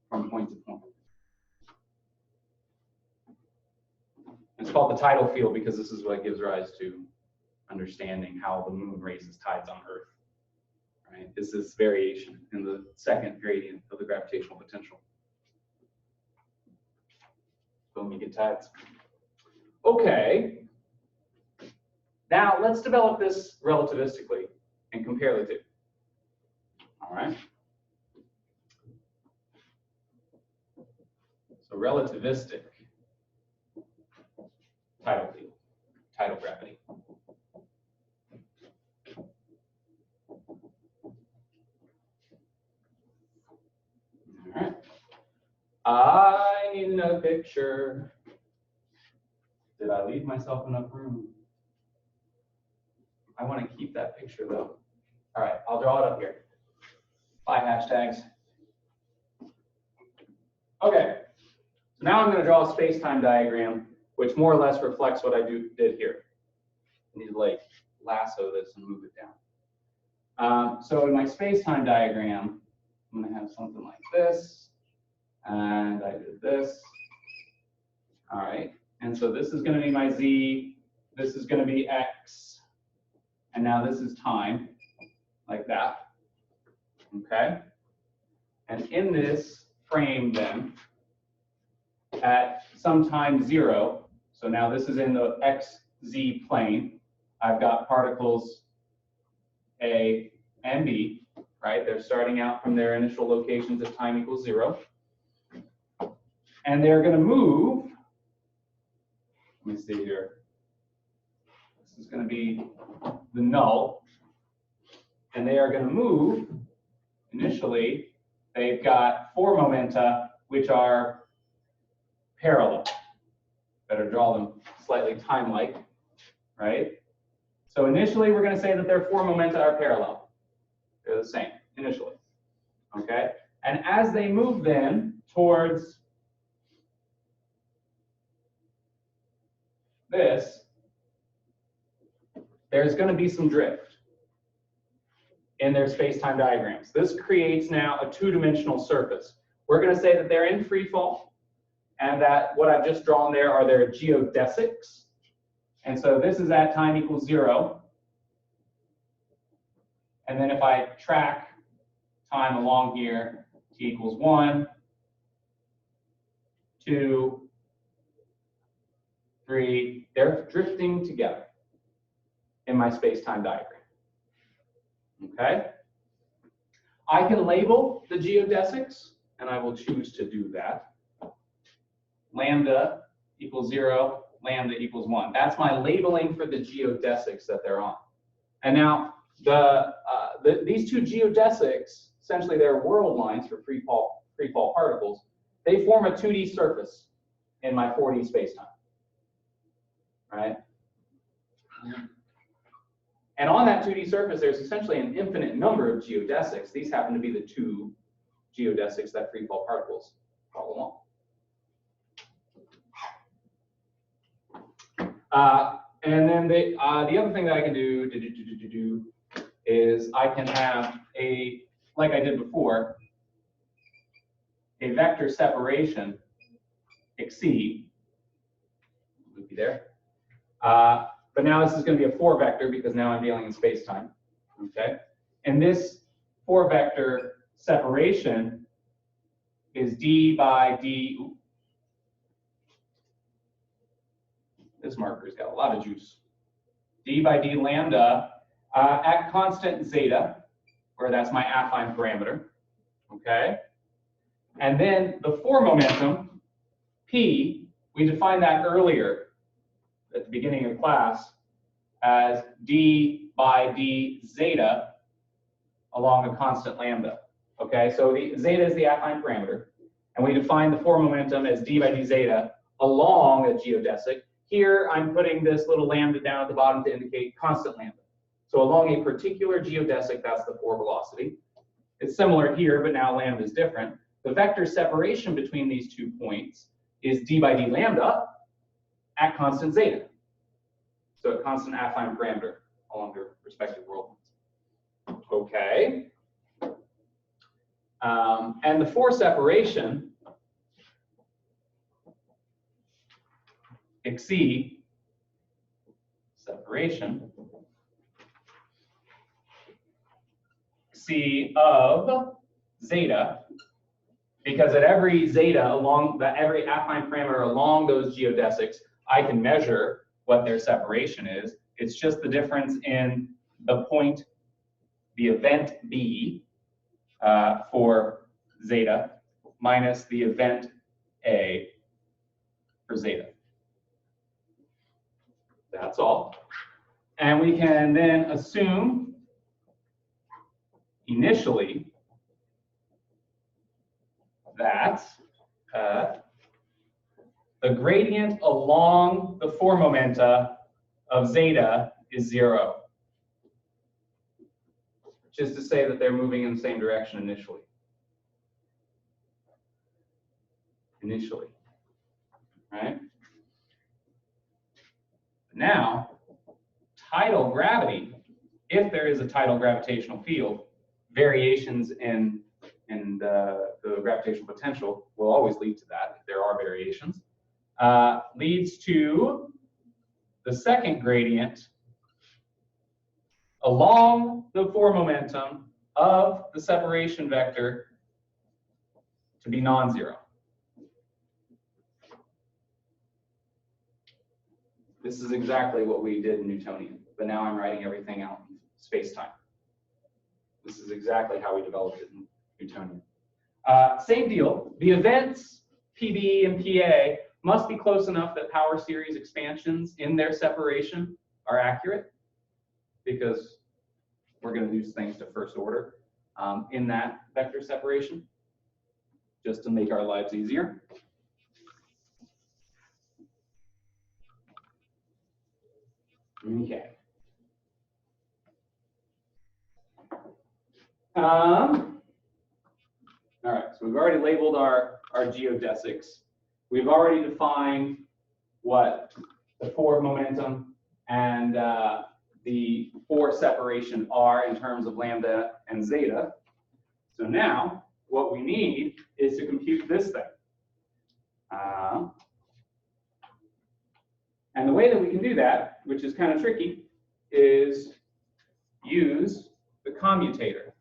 S4: from point to point? It's called the tidal field because this is what gives rise to understanding how the moon raises tides on Earth, right? This is variation in the second gradient of the gravitational potential. Boom, you get tides. Okay. Now let's develop this relativistically and compare the two. All right. So relativistic tidal field, tidal gravity. All right. I need another picture. Did I leave myself enough room? I want to keep that picture though. All right, I'll draw it up here. 5 hashtags. Okay, so now I'm going to draw a space-time diagram, which more or less reflects what I did here. I need to like lasso this and move it down. So in my space-time diagram, I'm going to have something like this, and I did this. All right, and so this is going to be my z, this is going to be x, and now this is time, like that. Okay, and in this frame then, at some time 0, so now this is in the xz plane, I've got particles A and B, right? They're starting out from their initial locations at time equals 0. And they're going to move, let me see here. This is going to be the null. And they are going to move, initially, they've got 4 momenta, which are parallel. Better draw them slightly time-like, right? So initially, we're going to say that their 4 momenta are parallel. They're the same, initially, okay? And as they move then towards this, there's going to be some drift in their space-time diagrams. This creates now a 2-dimensional surface. We're going to say that they're in free fall, and that what I've just drawn there are their geodesics. And so this is at time equals 0. And then if I track time along here, t equals 1, 2, 3, they're drifting together in my space-time diagram. Okay? I can label the geodesics, and I will choose to do that. Lambda equals 0, lambda equals 1. That's my labeling for the geodesics that they're on. And now, these two geodesics, essentially they're world lines for free fall particles, they form a 2D surface in my 4D spacetime. Right? And on that 2D surface, there's essentially an infinite number of geodesics. These happen to be the 2 geodesics that free fall particles fall along. And then the other thing that I can do is I can have like I did before, a vector separation exceed, would be there. But now this is going to be a 4-vector because now I'm dealing in space-time. Okay, and this 4-vector separation is d by d. Ooh. This marker's got a lot of juice. d by d lambda at constant zeta, where that's my affine parameter, okay? And then the 4 momentum, p, we defined that earlier at the beginning of class as d by d zeta along a constant lambda, okay? So the zeta is the affine parameter, and we define the 4 momentum as d by d zeta along a geodesic. Here, I'm putting this little lambda down at the bottom to indicate constant lambda. So along a particular geodesic, that's the 4 velocity. It's similar here, but now lambda is different. The vector separation between these 2 points is d by d lambda at constant zeta. So a constant affine parameter along their respective world lengths. Okay. And the 4 separation exceed separation C of zeta, because at every zeta along every affine parameter along those geodesics, I can measure what their separation is. It's just the difference in the point, the event B for zeta minus the event A for zeta. That's all. And we can then assume initially that the gradient along the 4 momenta of zeta is 0. Which is to say that they're moving in the same direction initially. Initially, right? Now, tidal gravity, if there is a tidal gravitational field, variations in the gravitational potential will always lead to that, if there are variations, leads to the second gradient along the 4 momentum of the separation vector to be non-zero. This is exactly what we did in Newtonian, but now I'm writing everything out in space-time. This is exactly how we developed it in Newtonian. Same deal. The events PB and PA must be close enough that power series expansions in their separation are accurate, because we're going to do things to first order in that vector separation, just to make our lives easier. Okay. All right, so we've already labeled our geodesics. We've already defined what the 4 momentum and the 4 separation are in terms of lambda and zeta. So now what we need is to compute this thing. And the way that we can do that, which is kind of tricky, is use the commutator.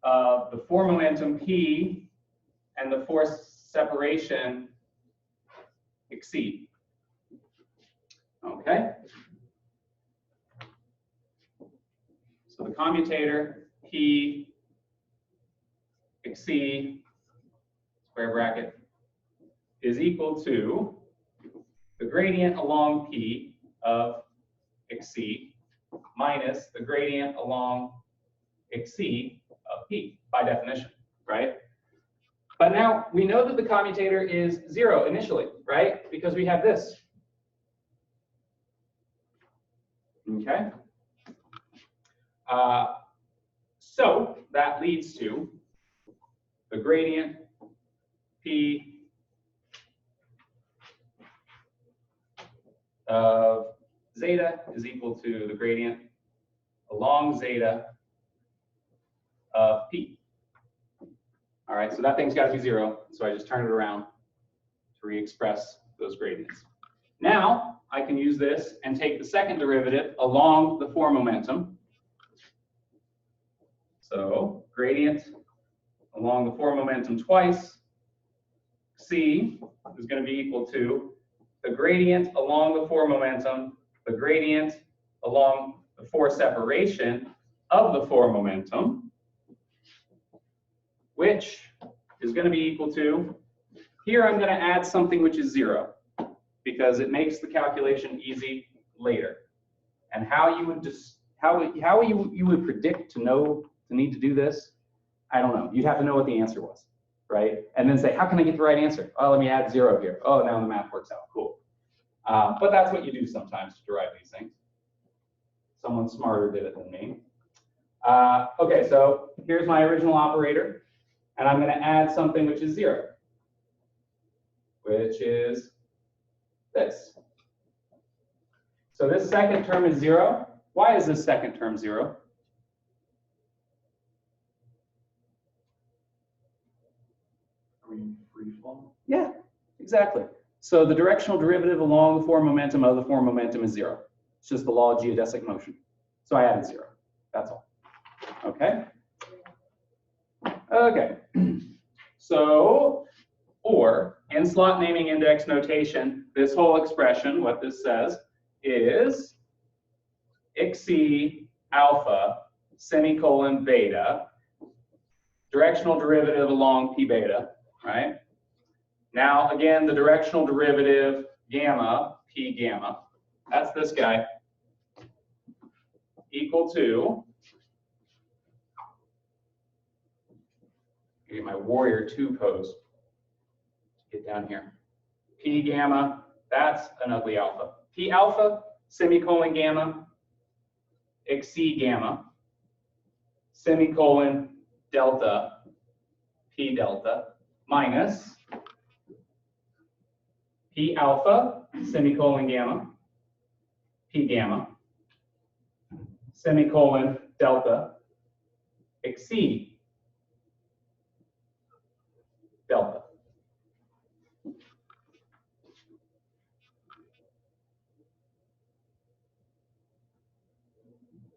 S4: Of the 4 momentum P and the 4 separation exceed. Okay? So the commutator P exceed square bracket is equal to the gradient along P of exceed minus the gradient along exceed of P by definition, right? But now we know that the commutator is 0 initially, right? Because we have this. Okay? So that leads to the gradient P of zeta is equal to the gradient along zeta of P. All right, so that thing's got to be 0, so I just turn it around to re-express those gradients. Now I can use this and take the second derivative along the 4 momentum. So gradient along the 4 momentum twice C is going to be equal to the gradient along the form momentum, the gradient along the force separation of the form momentum, which is going to be equal to, here I'm going to add something which is 0, because it makes the calculation easy later. And how you would just, how you would predict to know to need to do this, I don't know. You'd have to know what the answer was, right? And then say, how can I get the right answer? Oh, let me add 0 here. Oh, now the math works out. Cool. But that's what you do sometimes to derive these things. Someone smarter did it than me. Okay, so here's my original operator, and I'm going to add something which is 0, which is this. So this second term is 0. Why is this second term 0?
S6: Are we free fall?
S4: Yeah, exactly. So the directional derivative along the form momentum of the form momentum is 0. It's just the law of geodesic motion. So I added 0. That's all. Okay? Okay. So, or in slot naming index notation, this whole expression, what this says, is xc alpha semicolon beta, directional derivative along p beta, right? Now, again, the directional derivative gamma, p gamma, that's this guy, equal to, get my warrior 2 pose, get down here. P gamma, that's an ugly alpha. P alpha, semicolon gamma, xc gamma, semicolon delta, p delta, minus P alpha, semicolon gamma, P gamma, semicolon delta, xc delta.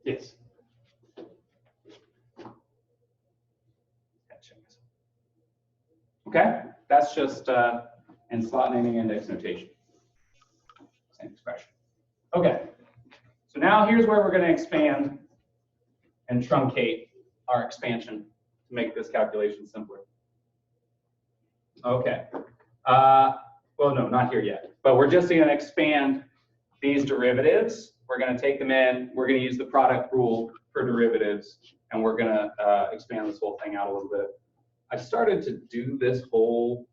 S4: Yes. Okay, that's just in slot naming index notation. Same expression. Okay, so now here's where we're going to expand and truncate our expansion to make this calculation simpler. Okay, well, no, not here yet, but we're just going to expand these derivatives. We're going to take them in. We're going to use the product rule for derivatives, and we're going to expand this whole thing out a little bit. I started to do this whole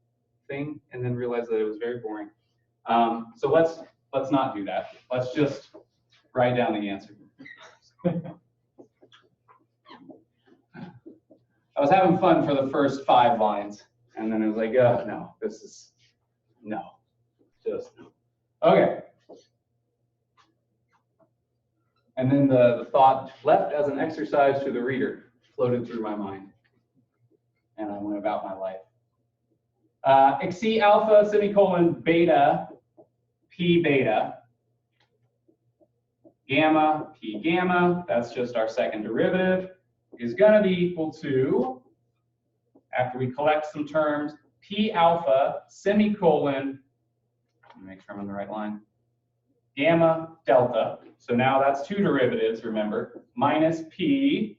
S4: thing and then realized that it was very boring. So let's not do that. Let's just write down the answer. I was having fun for the first 5 lines, and then it was like, no, this is, no, just no. Okay. And then the thought left as an exercise to the reader floated through my mind, and I went about my life. Xc alpha semicolon beta p beta gamma p gamma, that's just our second derivative, is going to be equal to, after we collect some terms, p alpha semicolon, let me make sure I'm on the right line, gamma delta. So now that's 2 derivatives, remember, minus p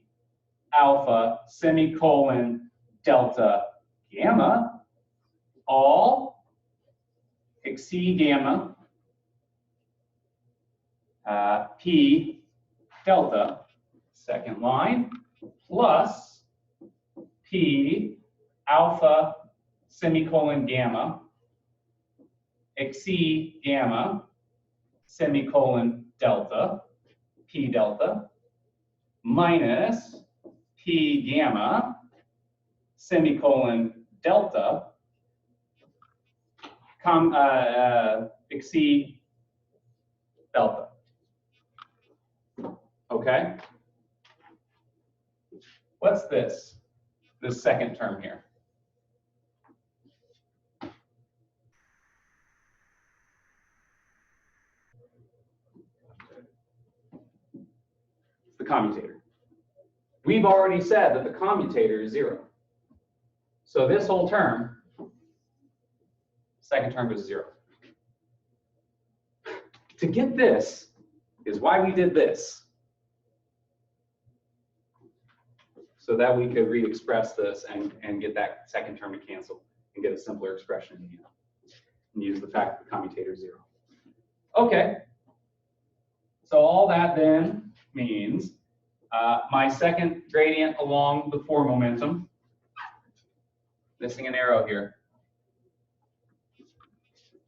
S4: alpha semicolon delta gamma, all xc gamma p delta, second line, plus p alpha semicolon gamma xc gamma semicolon delta, p delta, minus p gamma semicolon delta, xc delta. Okay? What's this? This second term here. The commutator. We've already said that the commutator is 0. So this whole term second term goes to 0. To get this is why we did this. So that we could re-express this and get that second term to cancel and get a simpler expression in the end. And use the fact that the commutator is 0. Okay. So all that then means my second gradient along the 4 momentum, missing an arrow here.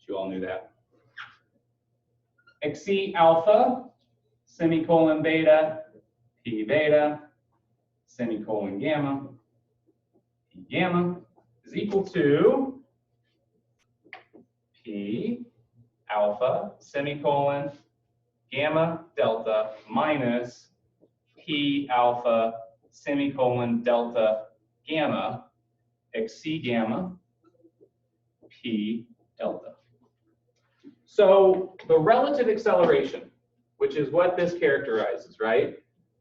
S4: You all knew that. Xc alpha, semicolon beta, p beta, semicolon gamma, p gamma is equal to p alpha, semicolon, gamma delta minus p alpha, semicolon, delta gamma, xc gamma, p delta. So the relative acceleration, which is what this characterizes, right?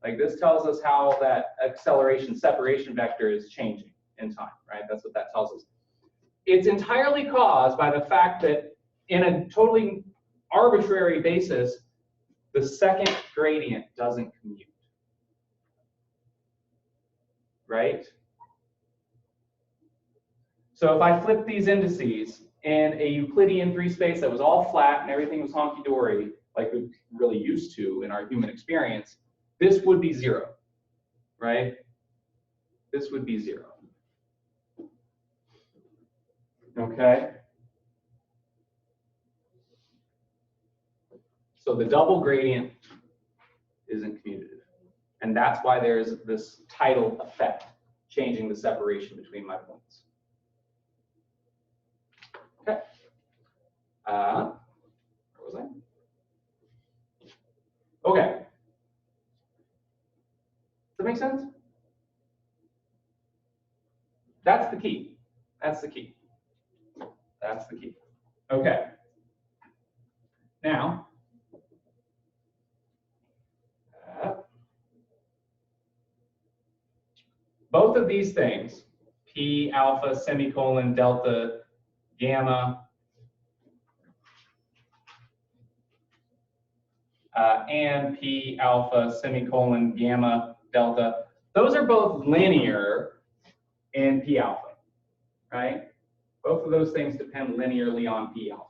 S4: Like this tells us how that acceleration separation vector is changing in time, right? That's what that tells us. It's entirely caused by the fact that in a totally arbitrary basis, the second gradient doesn't commute, right? So if I flip these indices in a Euclidean 3 space that was all flat and everything was honky-dory, like we're really used to in our human experience, this would be 0, right? This would be 0. Okay? So the double gradient isn't commutative. And that's why there's this tidal effect, changing the separation between my points. Okay. Where was I? Okay. Does that make sense? That's the key. That's the key. That's the key. Okay. Now, both of these things, p alpha semicolon delta gamma and p alpha semicolon gamma delta, those are both linear in p alpha, right? Both of those things depend linearly on p alpha.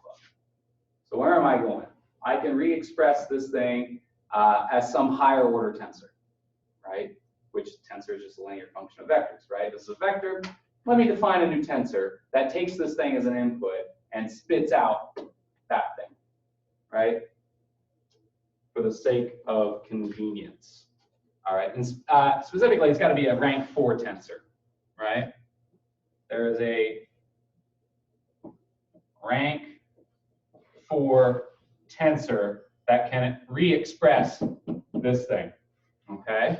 S4: So where am I going? I can re-express this thing as some higher order tensor, right? Which tensor is just a linear function of vectors, right? This is a vector. Let me define a new tensor that takes this thing as an input and spits out that thing, right? For the sake of convenience. All right, and specifically, it's got to be a rank 4 tensor, right? There is a rank 4 tensor that can re-express this thing, okay?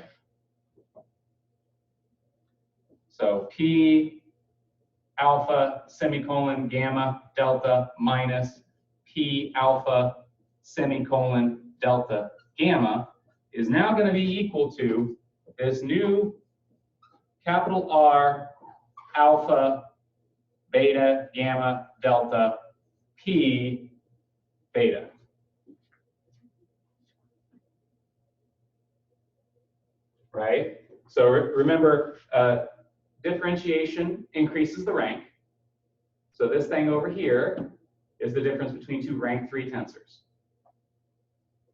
S4: So p alpha semicolon gamma delta minus p alpha semicolon delta gamma is now going to be equal to this new capital R alpha beta gamma delta p beta. Right? So remember, differentiation increases the rank. So this thing over here is the difference between 2 rank 3 tensors.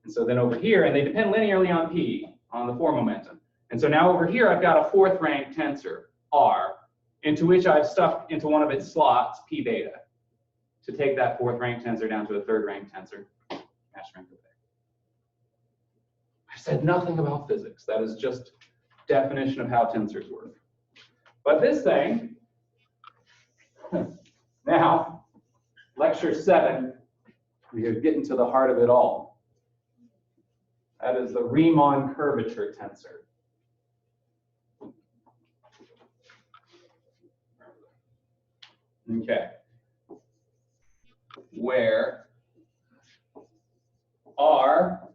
S4: And so then over here, and they depend linearly on p, on the 4 momentum. And so now over here, I've got a 4th rank tensor, r, into which I've stuffed into one of its slots, p beta, to take that 4th rank tensor down to a 3rd rank tensor. I said nothing about physics. That is just definition of how tensors work. But this thing, now, lecture 7, we are getting to the heart of it all. That is the Riemann curvature tensor. Okay. Where R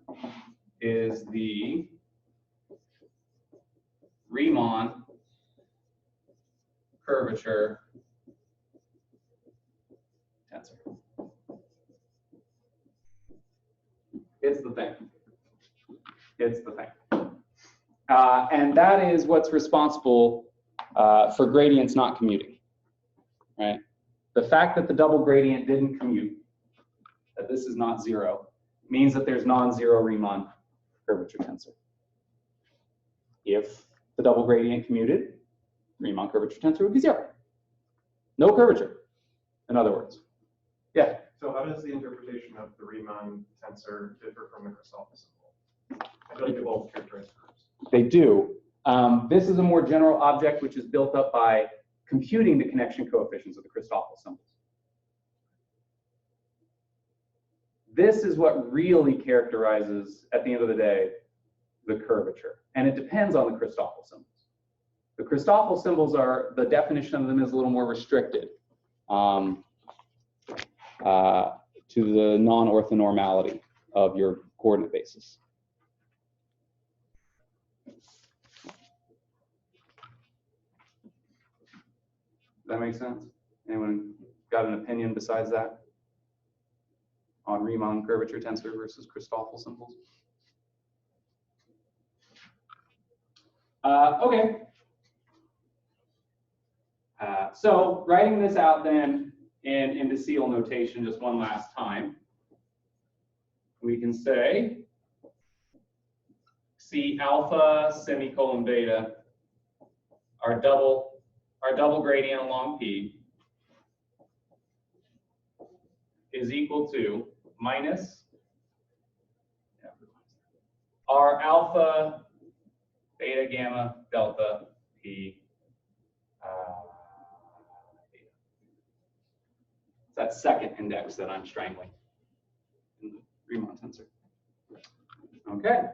S4: is the Riemann curvature tensor. tensor. It's the thing. It's the thing. And that is what's responsible for gradients not commuting, right? The fact that the double gradient didn't commute, that this is not zero, means that there's non-zero Riemann curvature tensor. If the double gradient commuted, Riemann curvature tensor would be zero. No curvature, in other words. Yeah?
S1: So how does the interpretation of the Riemann tensor differ from the Christoffel symbol? I feel like they both characterize curves.
S4: They do. This is a more general object which is built up by computing the connection coefficients of the Christoffel symbols. This is what really characterizes, at the end of the day, the curvature. And it depends on the Christoffel symbols. The Christoffel symbols are, the definition of them is a little more restricted to the non-orthonormality of your coordinate basis. Does that make sense? Anyone got an opinion besides that on Riemann curvature tensor versus Christoffel symbols? Okay. So writing this out then in indicial notation just one last time, we can say C alpha semicolon beta, our double gradient along P is equal to minus our alpha beta gamma delta P. It's that second index that I'm strangling in the Riemann tensor. Okay.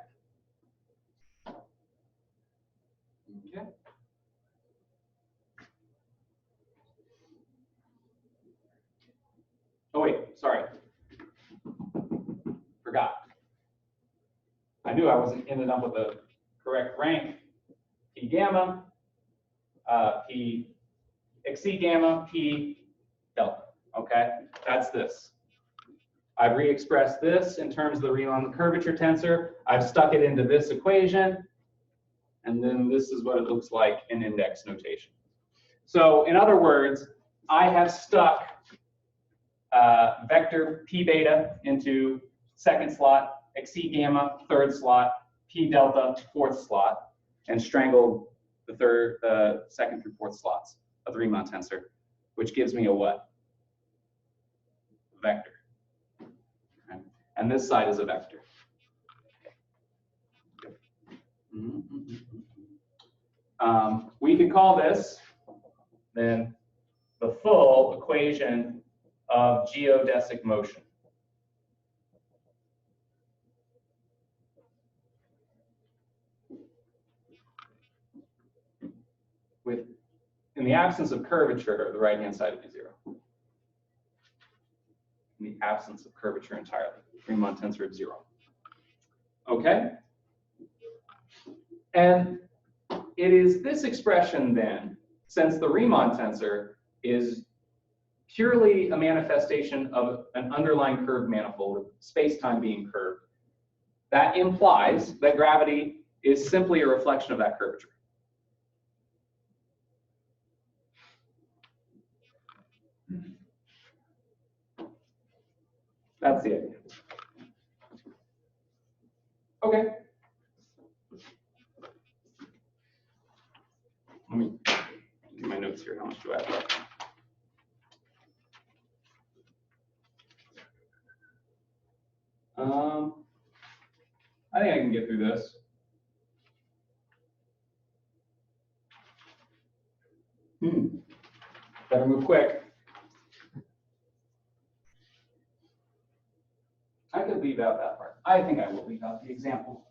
S4: Okay. Oh wait, sorry. Forgot. I knew I wasn't ended up with the correct rank. P gamma, P xc gamma, P delta. Okay, that's this. I've re-expressed this in terms of the Riemann curvature tensor. I've stuck it into this equation, and then this is what it looks like in index notation. So in other words, I have stuck vector P beta into second slot, xc gamma third slot, P delta fourth slot, and strangled the second through fourth slots of the Riemann tensor, which gives me a what? Vector. Okay. And this side is a vector. We could call this then the full equation of geodesic motion. With, in the absence of curvature, the right-hand side would be zero. In the absence of curvature entirely, Riemann tensor of zero. Okay? And it is this expression then, since the Riemann tensor is purely a manifestation of an underlying curved manifold, of space-time being curved, that implies that gravity is simply a reflection of that curvature. That's the idea. Okay. Let me get my notes here. How much do I have left? I think I can get through this. Better move quick. I could leave out that part. I think I will leave out the example.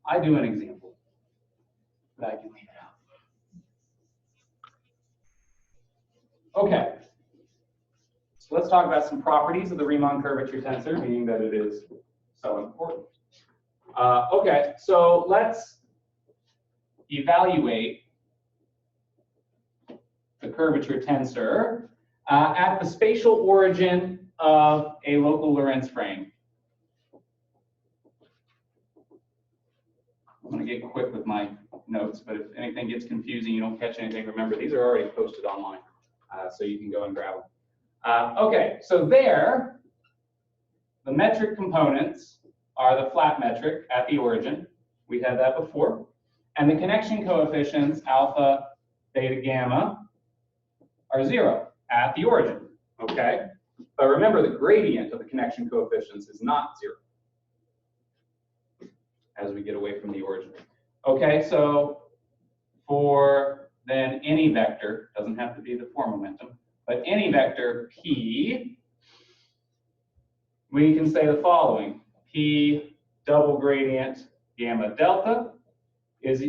S4: I do an example, but I can leave it out. Okay. So let's talk about some properties of the Riemann curvature tensor, meaning that it is so important. Okay, so let's evaluate the curvature tensor at the spatial origin of a local Lorentz frame. I'm going to get quick with my notes, but if anything gets confusing, you don't catch anything, remember, these are already posted online, so you can go and grab them. Okay, so there, the metric components are the flat metric at the origin. We had that before. And the connection coefficients, alpha, beta, gamma, are 0 at the origin, okay? But remember, the gradient of the connection coefficients is not 0 as we get away from the origin. Okay, so for then any vector, doesn't have to be the 4 momentum, but any vector P, we can say the following. P double gradient gamma delta is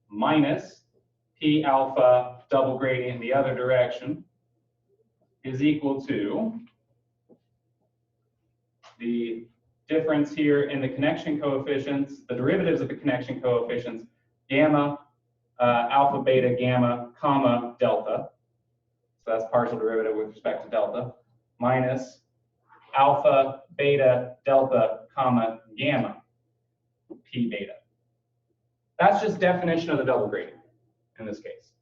S4: minus P alpha double gradient in the other direction is equal to the difference here in the connection coefficients, the derivatives of the connection coefficients, gamma, alpha, beta, gamma, comma, delta. So that's partial derivative with respect to delta, minus alpha, beta, delta, comma, gamma, P beta. That's just definition of the double gradient in this case,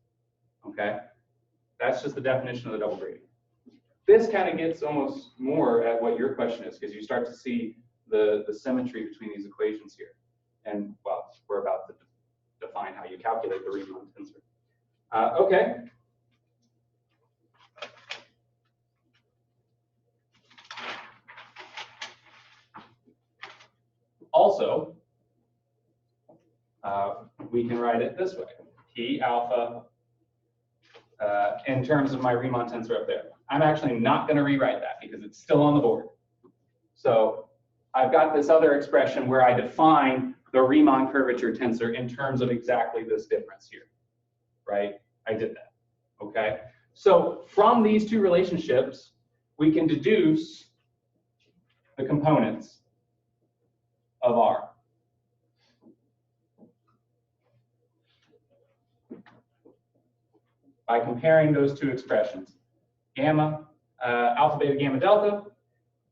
S4: okay? That's just the definition of the double gradient. This kind of gets almost more at what your question is, because you start to see the symmetry between these equations here. And, well, we're about to define how you calculate the Riemann tensor. Okay. Also, we can write it this way. P alpha, in terms of my Riemann tensor up there. I'm actually not going to rewrite that because it's still on the board. So I've got this other expression where I define the Riemann curvature tensor in terms of exactly this difference here, right? I did that, okay? So from these two relationships, we can deduce the components of R. By comparing those two expressions. Gamma, alpha, beta, gamma, delta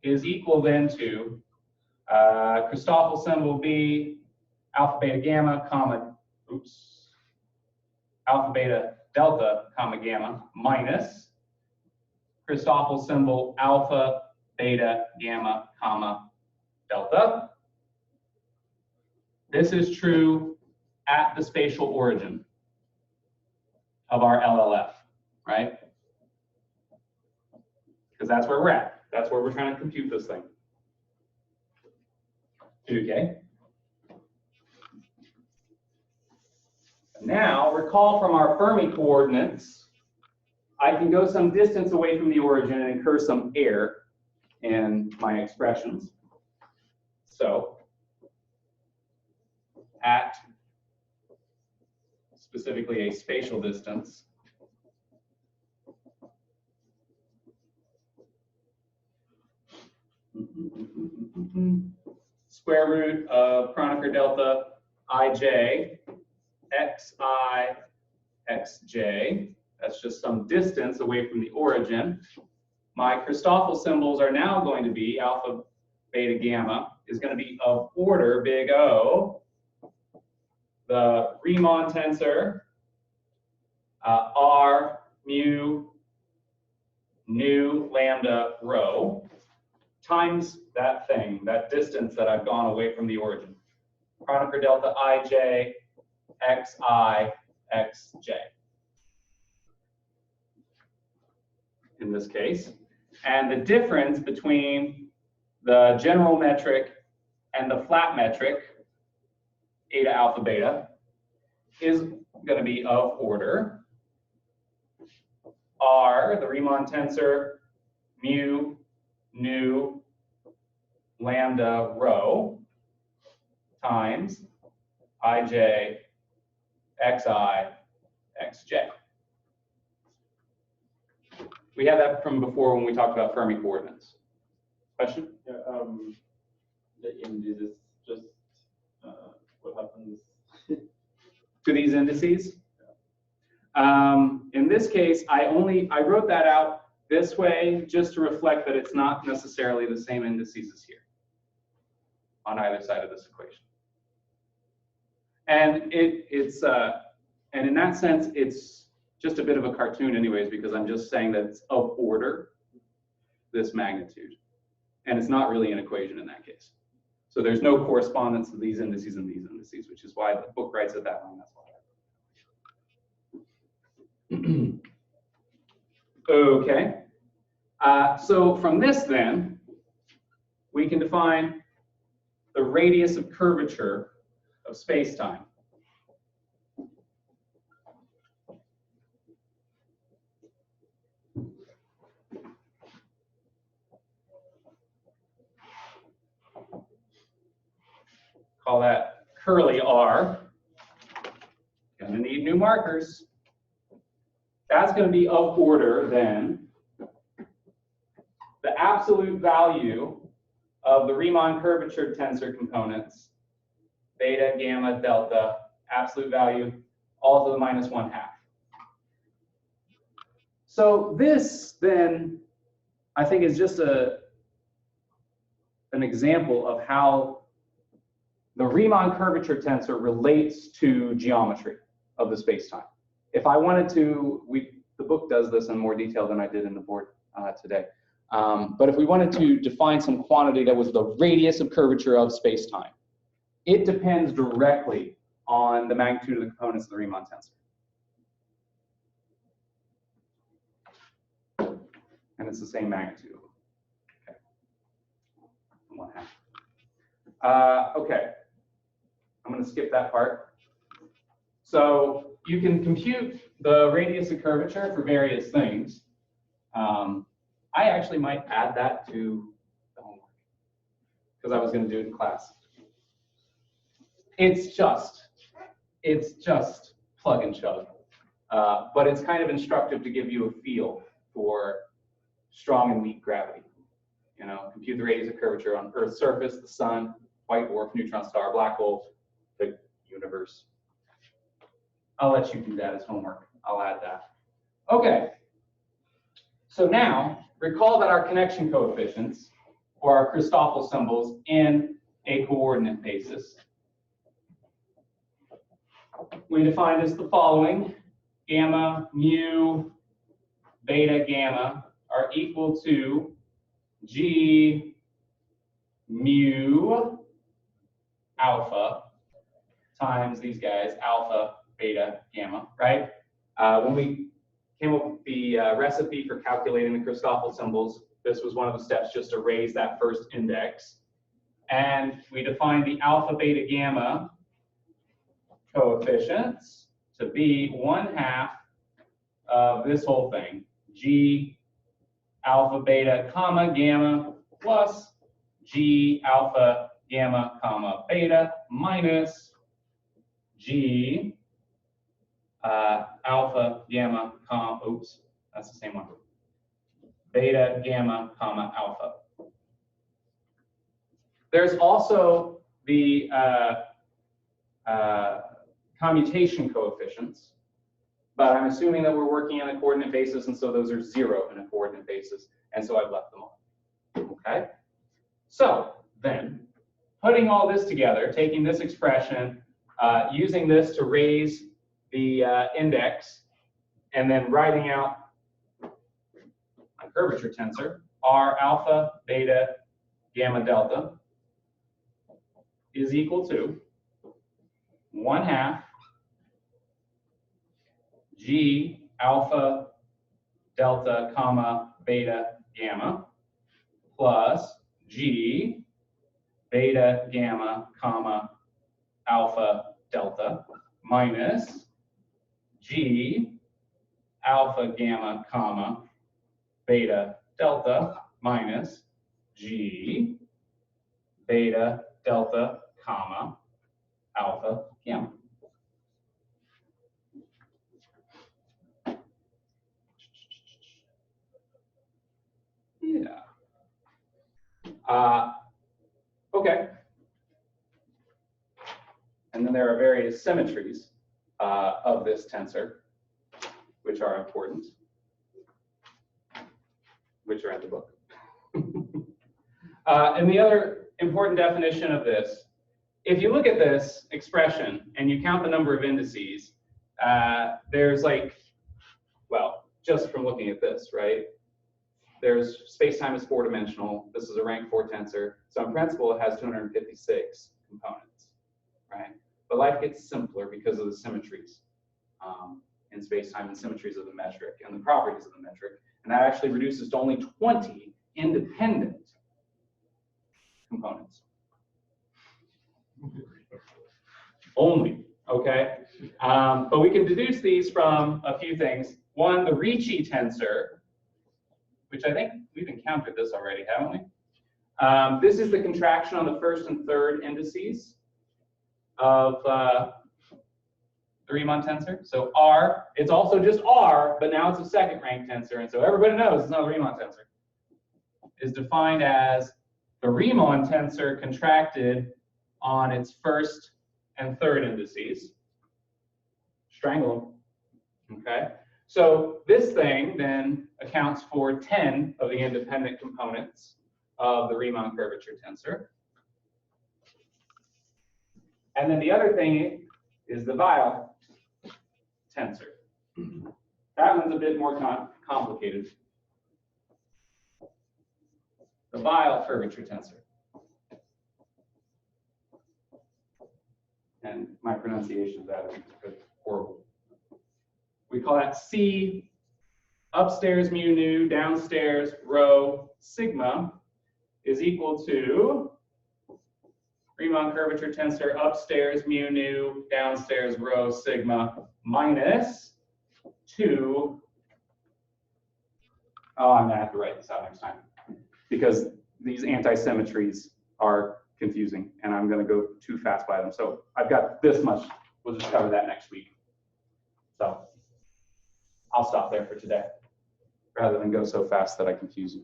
S4: is equal then to Christoffel symbol B, alpha, beta, gamma, comma, alpha, beta, delta, comma, gamma, minus Christoffel symbol alpha, beta, gamma, comma, delta. This is true at the spatial origin of our LLF, right? Because that's where we're at. That's where we're trying to compute this thing. Okay. Now, recall from our Fermi coordinates, I can go some distance away from the origin and incur some error in my expressions. So, at specifically a spatial distance, square root of Kronecker delta ij xi xj. That's just some distance away from the origin. My Christoffel symbols are now going to be alpha, beta, gamma is going to be of order big O. The Riemann tensor R mu nu lambda rho times that thing, that distance that I've gone away from the origin. Kronecker delta ij xi xj. In this case. And the difference between the general metric and the flat metric, eta alpha beta, is going to be of order R, the Riemann tensor, mu nu lambda rho times ij xi xj. We had that from before when we talked about Fermi coordinates. Question?
S6: Yeah, the indices, just what happens?
S4: To these indices? In this case, I wrote that out this way just to reflect that it's not necessarily the same indices as here on either side of this equation. And and in that sense, it's just a bit of a cartoon anyways, because I'm just saying that it's of order, this magnitude. And it's not really an equation in that case. So there's no correspondence to these indices and these indices, which is why the book writes it that way. That's why. Okay. So from this then, we can define the radius of curvature of space-time. Call that curly R. Gonna need new markers. That's gonna be of order then the absolute value of the Riemann curvature tensor components, beta, gamma, delta, absolute value, all to the -1/2. So this then, I think, is just an example of how the Riemann curvature tensor relates to geometry of the space-time. If I wanted to, the book does this in more detail than I did in the board today. But if we wanted to define some quantity that was the radius of curvature of space-time, it depends directly on the magnitude of the components of the Riemann tensor. And it's the same magnitude. Okay. 1/2. Okay. I'm going to skip that part. So you can compute the radius of curvature for various things. I actually might add that to the homework because I was going to do it in class. It's just plug and chug, but it's kind of instructive to give you a feel for strong and weak gravity. You know, compute the radius of curvature on Earth's surface, the sun, white dwarf, neutron star, black hole, the universe. I'll let you do that as homework. I'll add that. Okay. So now, recall that our connection coefficients, or our Christoffel symbols in a coordinate basis, we defined as the following: gamma, mu, beta, gamma are equal to G mu alpha times these guys, alpha, beta, gamma, right? When we came up with the recipe for calculating the Christoffel symbols, this was one of the steps just to raise that first index. And we defined the alpha, beta, gamma coefficients to be 1/2 of this whole thing, G alpha, beta, comma, gamma, plus G alpha, gamma, comma, beta, minus G alpha, gamma, comma, oops, that's the same one, beta, gamma, comma, alpha. There's also the commutation coefficients, but I'm assuming that we're working on a coordinate basis, and so those are 0 in a coordinate basis, and so I've left them all. Okay? So then, putting all this together, taking this expression, using this to raise the index, and then writing out my curvature tensor, R alpha, beta, gamma, delta is equal to 1/2 G alpha, delta, comma, beta, gamma, plus G beta, gamma, comma, alpha, delta, minus G alpha, gamma, comma, beta, delta, minus G beta, delta, comma, alpha, gamma. Yeah. Okay. And then there are various symmetries of this tensor. which are important, which are in the book. And the other important definition of this, if you look at this expression and you count the number of indices, there's like, well, just from looking at this, right? There's space-time is 4-dimensional. This is a rank 4 tensor. So in principle, it has 256 components, right? But life gets simpler because of the symmetries in space-time and symmetries of the metric and the properties of the metric. And that actually reduces to only 20 independent components. Only, okay? But we can deduce these from a few things. One, the Ricci tensor, which I think we've encountered this already, haven't we? This is the contraction on the first and third indices of the Riemann tensor. So R, it's also just R, but now it's a second rank tensor, and so everybody knows it's not a Riemann tensor. Is defined as the Riemann tensor contracted on its first and third indices. Strangle them, okay? So this thing then accounts for 10 of the independent components of the Riemann curvature tensor. And then the other thing is the Weil tensor. That one's a bit more complicated. The Weil curvature tensor. And my pronunciation of that is horrible. We call that C upstairs mu nu downstairs rho sigma is equal to Riemann curvature tensor upstairs mu nu downstairs rho sigma minus 2. Oh, I'm gonna have to write this out next time because these anti-symmetries are confusing and I'm gonna go too fast by them. So I've got this much. We'll just cover that next week. So I'll stop there for today rather than go so fast that I confuse you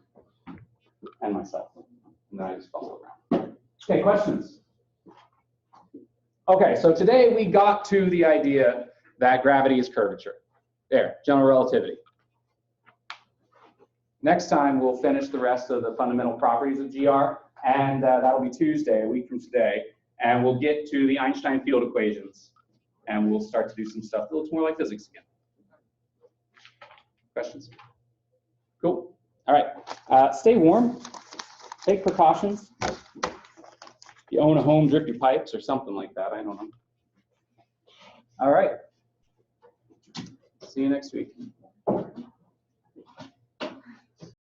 S4: and myself. And then I just follow around. Okay, questions? Okay, so today we got to the idea that gravity is curvature. There, general relativity. Next time we'll finish the rest of the fundamental properties of GR, and that'll be Tuesday, a week from today, and we'll get to the Einstein field equations, and we'll start to do some stuff that looks more like physics again. Questions? Cool. All right. Stay warm. Take precautions. If you own a home, drip your pipes or something like that. I don't know. All right. See you next week.